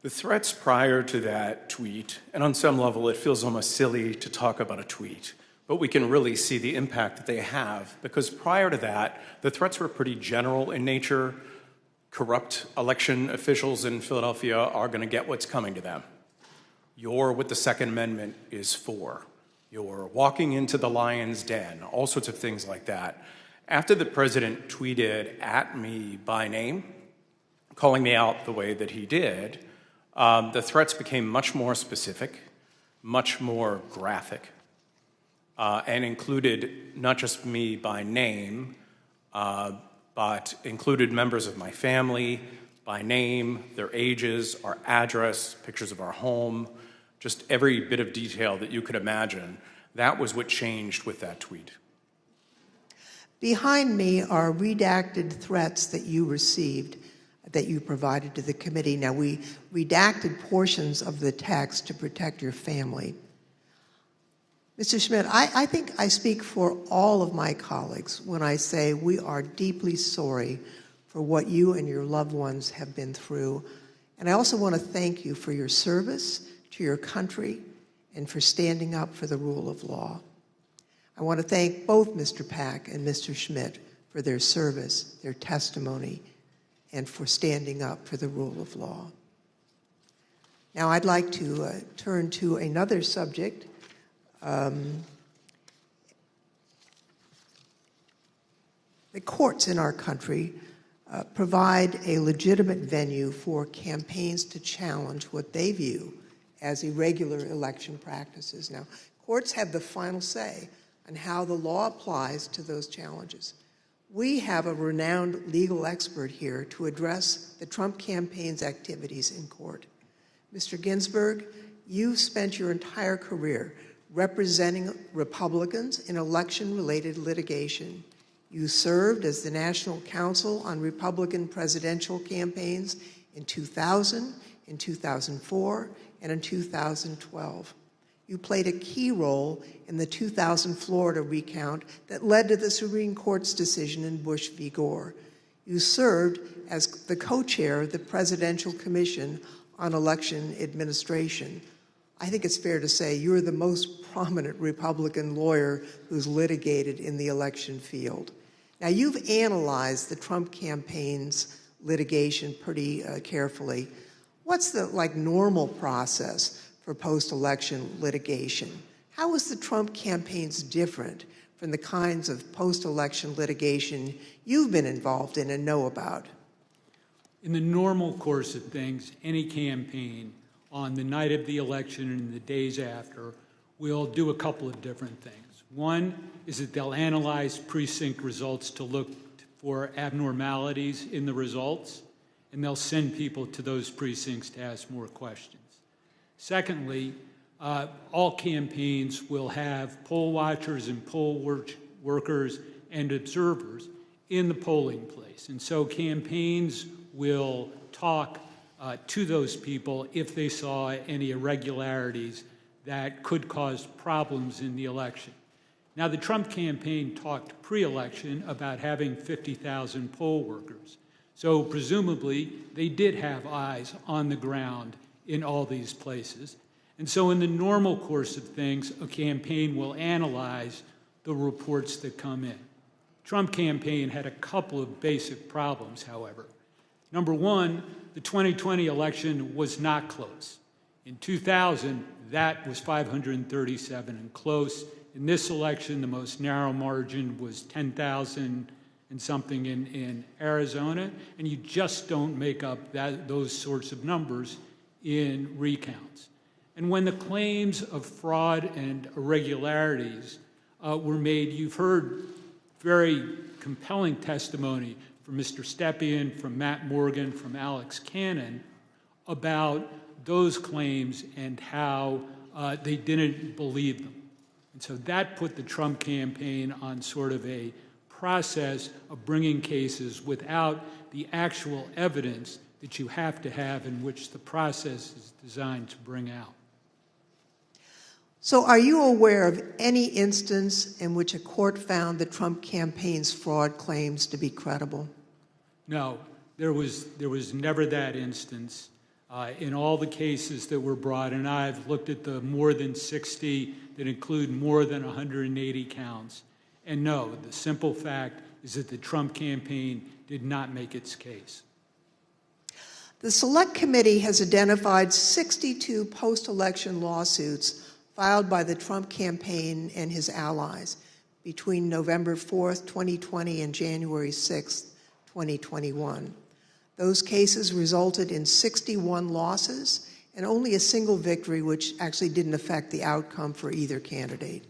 S10: The threats prior to that tweet, and on some level it feels almost silly to talk about a tweet, but we can really see the impact that they have, because prior to that, the threats were pretty general in nature. Corrupt election officials in Philadelphia are going to get what's coming to them. You're what the Second Amendment is for. You're walking into the lion's den, all sorts of things like that. After the president tweeted at me by name, calling me out the way that he did, the threats became much more specific, much more graphic, and included not just me by name, but included members of my family by name, their ages, our address, pictures of our home, just every bit of detail that you could imagine. That was what changed with that tweet.
S5: Behind me are redacted threats that you received, that you provided to the committee. Now, we redacted portions of the text to protect your family. Mr. Schmidt, I think I speak for all of my colleagues when I say we are deeply sorry for what you and your loved ones have been through. And I also want to thank you for your service to your country and for standing up for the rule of law. I want to thank both Mr. Pack and Mr. Schmidt for their service, their testimony, and for standing up for the rule of law. Now I'd like to turn to another subject. The courts in our country provide a legitimate venue for campaigns to challenge what they view as irregular election practices. Now, courts have the final say on how the law applies to those challenges. We have a renowned legal expert here to address the Trump campaign's activities in court. Mr. Ginsburg, you've spent your entire career representing Republicans in election-related litigation. You served as the National Counsel on Republican presidential campaigns in 2000, in 2004, and in 2012. You played a key role in the 2000 Florida recount that led to the Supreme Court's decision in Bush v. Gore. You served as the co-chair of the Presidential Commission on Election Administration. I think it's fair to say you're the most prominent Republican lawyer who's litigated in the election field. Now, you've analyzed the Trump campaign's litigation pretty carefully. What's the normal process for post-election litigation? How is the Trump campaign's different from the kinds of post-election litigation you've been involved in and know about?
S12: In the normal course of things, any campaign on the night of the election and the days after will do a couple of different things. One is that they'll analyze precinct results to look for abnormalities in the results, and they'll send people to those precincts to ask more questions. Secondly, all campaigns will have poll watchers and poll workers and observers in the polling place. And so campaigns will talk to those people if they saw any irregularities that could cause problems in the election. Now, the Trump campaign talked pre-election about having 50,000 poll workers. So presumably, they did have eyes on the ground in all these places. And so in the normal course of things, a campaign will analyze the reports that come in. Trump campaign had a couple of basic problems, however. Number one, the 2020 election was not close. In 2000, that was 537 and close. In this election, the most narrow margin was 10,000 and something in Arizona, and you just don't make up those sorts of numbers in recounts. And when the claims of fraud and irregularities were made, you've heard very compelling testimony from Mr. Stepien, from Matt Morgan, from Alex Cannon about those claims and how they didn't believe them. And so that put the Trump campaign on sort of a process of bringing cases without the actual evidence that you have to have in which the process is designed to bring out.
S5: So are you aware of any instance in which a court found the Trump campaign's fraud claims to be credible?
S12: No, there was never that instance. In all the cases that were brought, and I've looked at the more than 60 that include more than 180 counts, and no, the simple fact is that the Trump campaign did not make its case.
S5: The Select Committee has identified 62 post-election lawsuits filed by the Trump campaign and his allies between November 4th, 2020 and January 6th, 2021. Those cases resulted in 61 losses and only a single victory, which actually didn't affect the outcome for either candidate.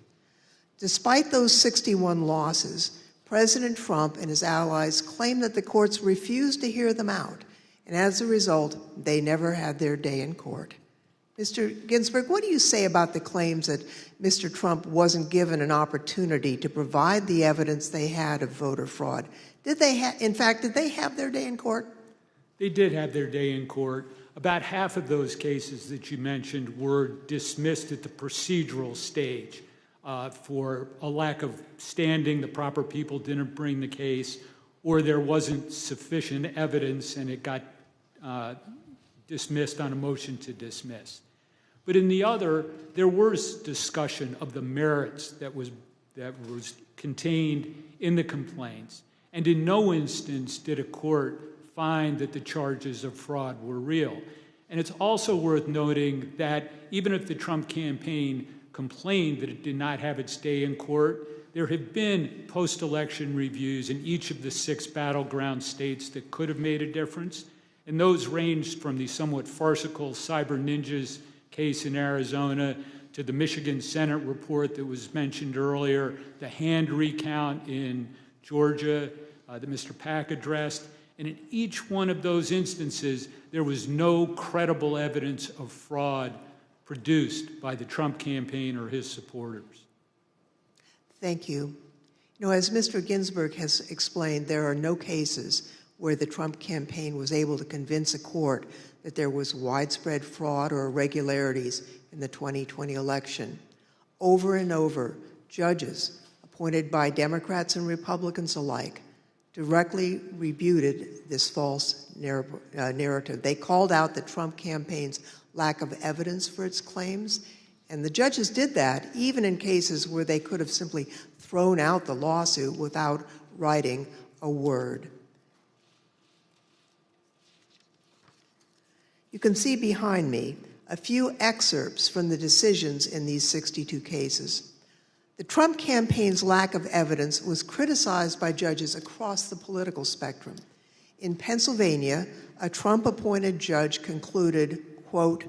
S5: Despite those 61 losses, President Trump and his allies claim that the courts refused to hear them out, and as a result, they never had their day in court. Mr. Ginsburg, what do you say about the claims that Mr. Trump wasn't given an opportunity to provide the evidence they had of voter fraud? Did they have their day in court?
S12: They did have their day in court. About half of those cases that you mentioned were dismissed at the procedural stage for a lack of standing. The proper people didn't bring the case, or there wasn't sufficient evidence and it got dismissed on a motion to dismiss. But in the other, there was discussion of the merits that that was contained in the complaints. And in no instance did a court find that the charges of fraud were real. And it's also worth noting that even if the Trump campaign complained that it did not have its day in court, there have been post-election reviews in each of the 6 battleground states that could have made a difference. And those ranged from the somewhat farcical Cyber Ninjas case in Arizona to the Michigan Senate report that was mentioned earlier, the hand recount in Georgia that Mr. Pack addressed. And in each one of those instances, there was no credible evidence of fraud produced by the Trump campaign or his supporters.
S5: Thank you. You know, as Mr. Ginsburg has explained, there are no cases where the Trump campaign was able to convince a court that there was widespread fraud or irregularities in the 2020 election. Over and over, judges appointed by Democrats and Republicans alike directly refuted this false narrative. They called out the Trump campaign's lack of evidence for its claims, and the judges did that even in cases where they could have simply thrown out the lawsuit without writing a word. You can see behind me a few excerpts from the decisions in these 62 cases. The Trump campaign's lack of evidence was criticized by judges across the political spectrum. In Pennsylvania, a Trump-appointed judge concluded, quote,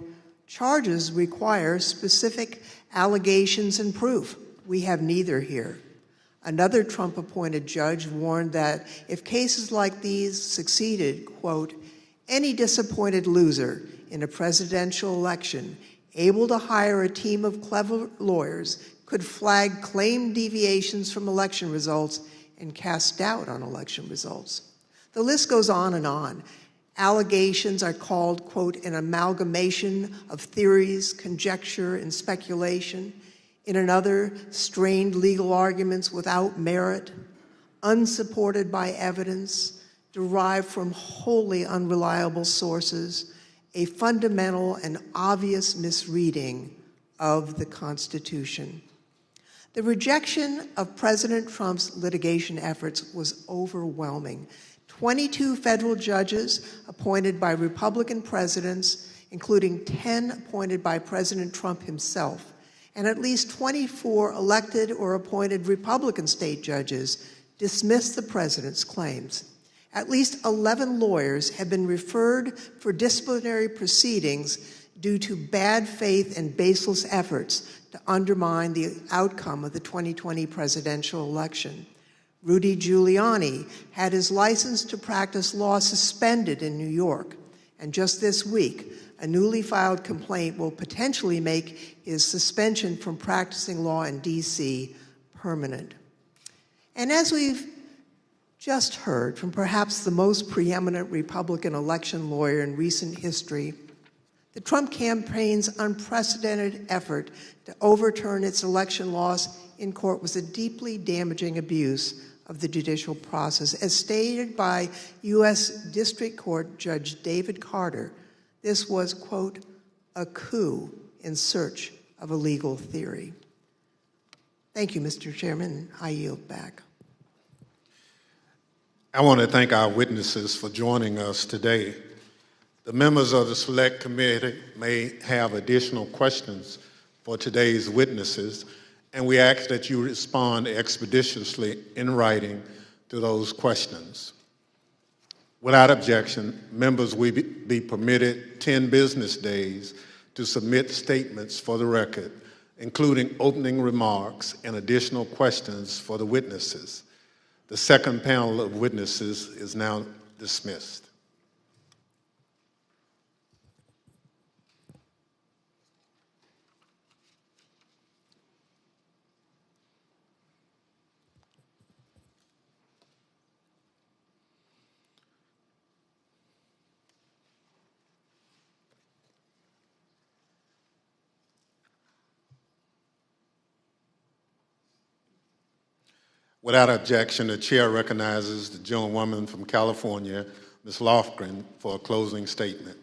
S5: "Charges require specific allegations and proof. We have neither here." Another Trump-appointed judge warned that if cases like these succeeded, quote, "Any disappointed loser in a presidential election able to hire a team of clever lawyers could flag claimed deviations from election results and cast doubt on election results." The list goes on and on. Allegations are called, quote, "an amalgamation of theories, conjecture, and speculation." In another, strained legal arguments without merit, unsupported by evidence, derived from wholly unreliable sources, a fundamental and obvious misreading of the Constitution. The rejection of President Trump's litigation efforts was overwhelming. 22 federal judges appointed by Republican presidents, including 10 appointed by President Trump himself, and at least 24 elected or appointed Republican state judges dismissed the president's claims. At least 11 lawyers have been referred for disciplinary proceedings due to bad faith and baseless efforts to undermine the outcome of the 2020 presidential election. Rudy Giuliani had his license to practice law suspended in New York, and just this week, a newly filed complaint will potentially make his suspension from practicing law in D.C. permanent. And as we've just heard from perhaps the most preeminent Republican election lawyer in recent history, the Trump campaign's unprecedented effort to overturn its election loss in court was a deeply damaging abuse of the judicial process. As stated by U.S. District Court Judge David Carter, this was, quote, "a coup in search of a legal theory." Thank you, Mr. Chairman. I yield back.
S1: I want to thank our witnesses for joining us today. The members of the Select Committee may have additional questions for today's witnesses, and we ask that you respond expeditiously in writing to those questions. Without objection, members will be permitted 10 business days to submit statements for the record, including opening remarks and additional questions for the witnesses. The second panel of witnesses is now dismissed. Without objection, the chair recognizes the gentlewoman from California, Ms. Lofgren, for a closing statement.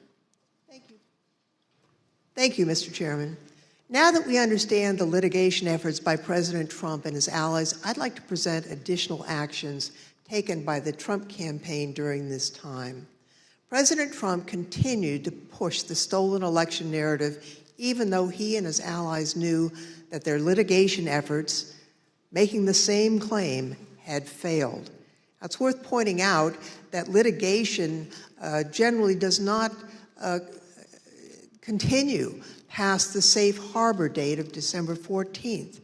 S5: Thank you, Mr. Chairman. Now that we understand the litigation efforts by President Trump and his allies, I'd like to present additional actions taken by the Trump campaign during this time. President Trump continued to push the stolen election narrative, even though he and his allies knew that their litigation efforts, making the same claim, had failed. Now, it's worth pointing out that litigation generally does not continue past the safe harbor date of December 14th.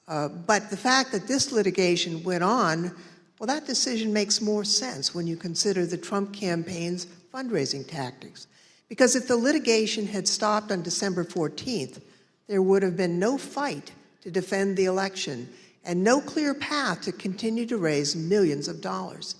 S5: But the fact that this litigation went on, well, that decision makes more sense when you consider the Trump campaign's fundraising tactics. Because if the litigation had stopped on December 14th, there would have been no fight to defend the election and no clear path to continue to raise millions of dollars.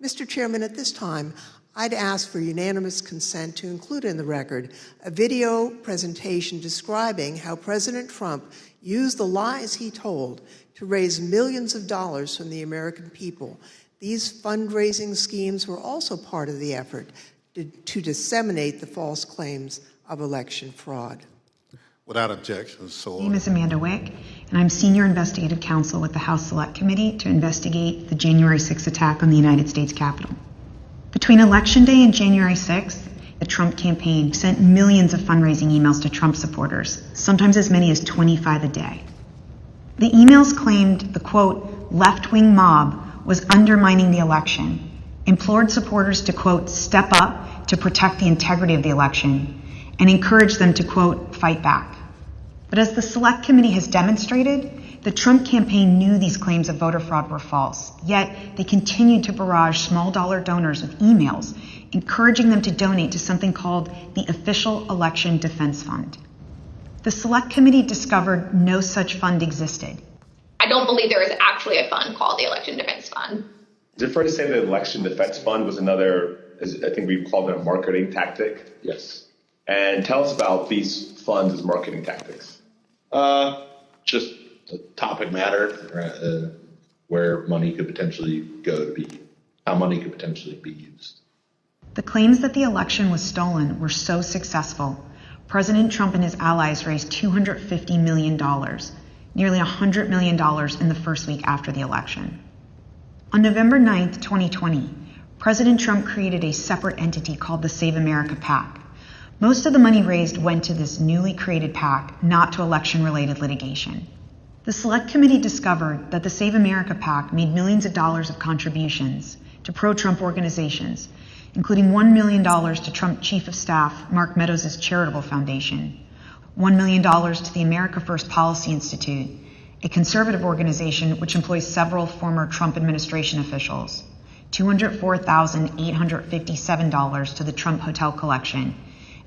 S5: Mr. Chairman, at this time, I'd ask for unanimous consent to include in the record a video presentation describing how President Trump used the lies he told to raise millions of dollars from the American people. These fundraising schemes were also part of the effort to disseminate the false claims of election fraud.
S1: Without objection, so
S13: My name is Amanda Wick, and I'm Senior Investigative Counsel with the House Select Committee to investigate the January 6th attack on the United States Capitol. Between Election Day and January 6th, the Trump campaign sent millions of fundraising emails to Trump supporters, sometimes as many as 25 a day. The emails claimed the, quote, left-wing mob was undermining the election, implored supporters to, quote, step up to protect the integrity of the election, and encouraged them to, quote, fight back. But as the Select Committee has demonstrated, the Trump campaign knew these claims of voter fraud were false, yet they continued to barrage small-dollar donors with emails, encouraging them to donate to something called the Official Election Defense Fund. The Select Committee discovered no such fund existed.
S14: I don't believe there is actually a fund called the Election Defense Fund.
S16: Is it fair to say the Election Defense Fund was another, I think we called it a marketing tactic?
S18: Yes.
S16: And tell us about these funds as marketing tactics.
S18: Just a topic matter where money could potentially go to be, how money could potentially be used.
S13: The claims that the election was stolen were so successful, President Trump and his allies raised $250 million, nearly $100 million in the first week after the election. On November 9th, 2020, President Trump created a separate entity called the Save America PAC. Most of the money raised went to this newly created PAC, not to election-related litigation. The Select Committee discovered that the Save America PAC made millions of dollars of contributions to pro-Trump organizations, including $1 million to Trump Chief of Staff Mark Meadows' charitable foundation, $1 million to the America First Policy Institute, a conservative organization which employs several former Trump administration officials, $204,857 to the Trump Hotel Collection,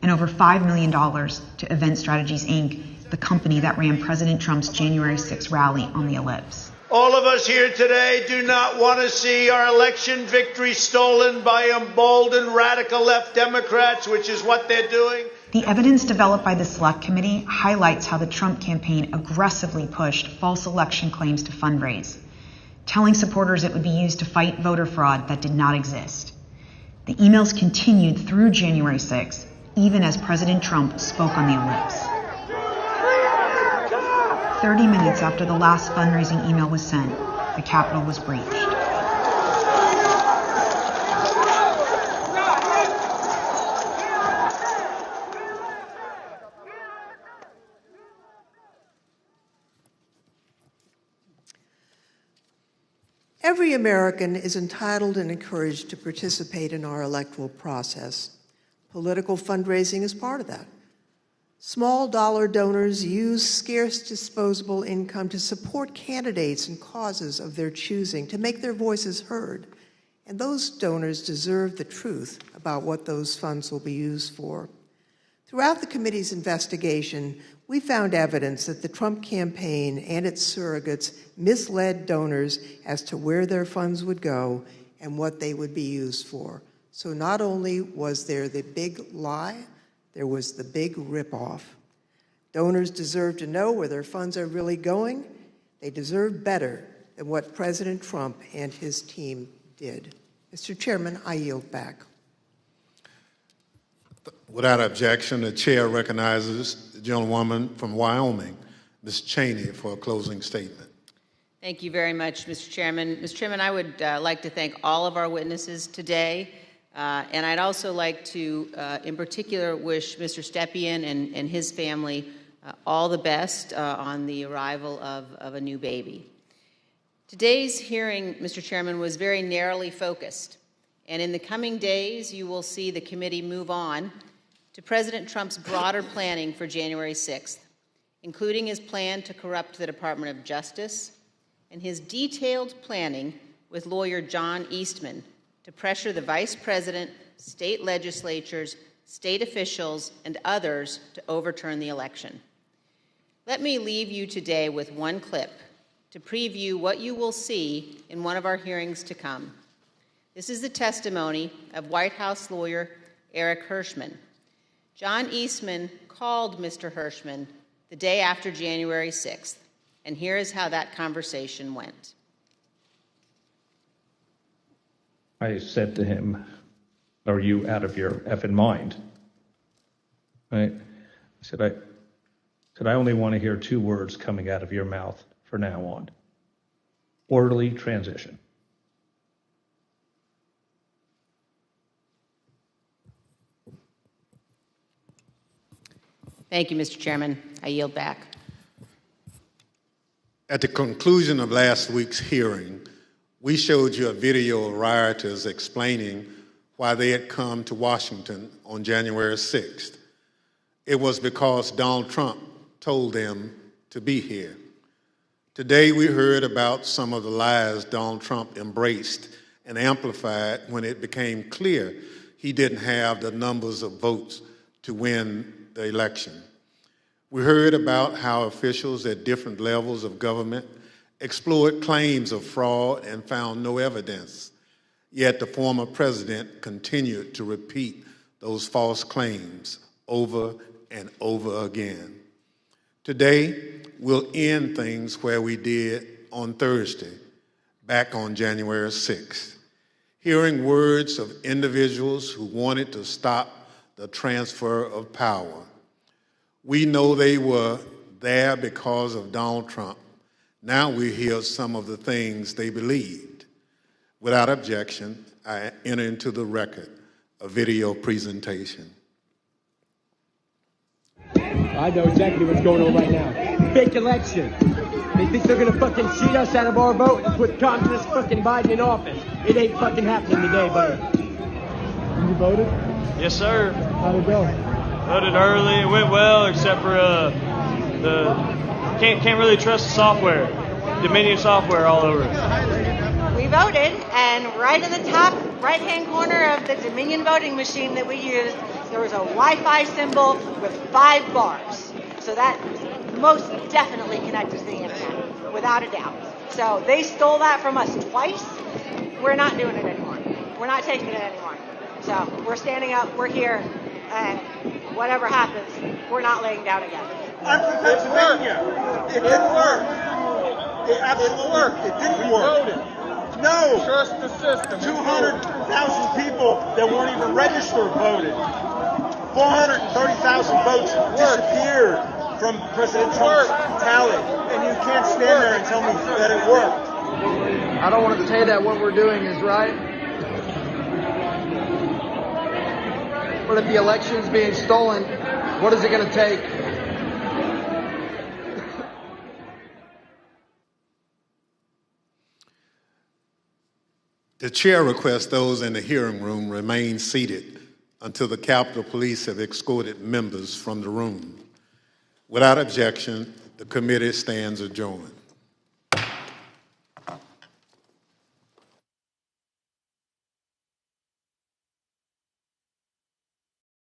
S13: and over $5 million to Event Strategies, Inc., the company that ran President Trump's January 6th rally on the Ellipse.
S7: All of us here today do not want to see our election victory stolen by emboldened radical left Democrats, which is what they're doing.
S13: The evidence developed by the Select Committee highlights how the Trump campaign aggressively pushed false election claims to fundraise, telling supporters it would be used to fight voter fraud that did not exist. The emails continued through January 6th, even as President Trump spoke on the Ellipse. 30 minutes after the last fundraising email was sent, the Capitol was breached.
S5: Every American is entitled and encouraged to participate in our electoral process. Political fundraising is part of that. Small dollar donors use scarce disposable income to support candidates and causes of their choosing, to make their voices heard. And those donors deserve the truth about what those funds will be used for. Throughout the committee's investigation, we found evidence that the Trump campaign and its surrogates misled donors as to where their funds would go and what they would be used for. So not only was there the big lie, there was the big ripoff. Donors deserve to know where their funds are really going. They deserve better than what President Trump and his team did. Mr. Chairman, I yield back.
S1: Without objection, the chair recognizes the gentlewoman from Wyoming, Ms. Cheney, for a closing statement.
S3: Thank you very much, Mr. Chairman. Mr. Chairman, I would like to thank all of our witnesses today, and I'd also like to, in particular, wish Mr. Stepien and his family all the best on the arrival of a new baby. Today's hearing, Mr. Chairman, was very narrowly focused, and in the coming days, you will see the committee move on to President Trump's broader planning for January 6th, including his plan to corrupt the Department of Justice and his detailed planning with lawyer John Eastman to pressure the Vice President, state legislatures, state officials, and others to overturn the election. Let me leave you today with one clip to preview what you will see in one of our hearings to come. This is the testimony of White House lawyer Eric Hirschman. John Eastman called Mr. Hirschman the day after January 6th, and here is how that conversation went.
S20: I said to him, "Are you out of your effing mind?" Right? I said, I only want to hear two words coming out of your mouth from now on: orderly transition.
S3: Thank you, Mr. Chairman. I yield back.
S1: At the conclusion of last week's hearing, we showed you a video of rioters explaining why they had come to Washington on January 6th. It was because Donald Trump told them to be here. Today we heard about some of the lies Donald Trump embraced and amplified when it became clear he didn't have the numbers of votes to win the election. We heard about how officials at different levels of government explored claims of fraud and found no evidence, yet the former president continued to repeat those false claims over and over again. Today, we'll end things where we did on Thursday, back on January 6th, hearing words of individuals who wanted to stop the transfer of power. We know they were there because of Donald Trump. Now we hear some of the things they believed. Without objection, I enter into the record a video presentation.
S4: I know exactly what's going on right now. Fake election. They think they're gonna fucking cheat us out of our vote and put communist fucking Biden in office. It ain't fucking happening today, buddy. You voted?
S19: Yes, sir.
S4: How'd it go?
S19: Voted early. It went well, except for can't really trust the software. Dominion software all over it.
S21: We voted, and right in the top right-hand corner of the Dominion voting machine that we used, there was a Wi-Fi symbol with 5 bars. So that most definitely connected to the internet, without a doubt. So they stole that from us twice. We're not doing it anymore. We're not taking it anymore. So we're standing up, we're here, and whatever happens, we're not laying down again.
S25: I'm from Pennsylvania. It didn't work. It absolutely worked. It didn't work. No.
S26: Trust the system.
S25: 200,000 people that weren't even registered voted. 430,000 votes disappeared from President Trump's tally. And you can't stand there and tell me that it worked.
S26: I don't want to say that what we're doing is right. But if the election is being stolen, what is it going to take?
S1: The chair requests those in the hearing room remain seated until the Capitol Police have escorted members from the room. Without objection, the committee stands adjourned.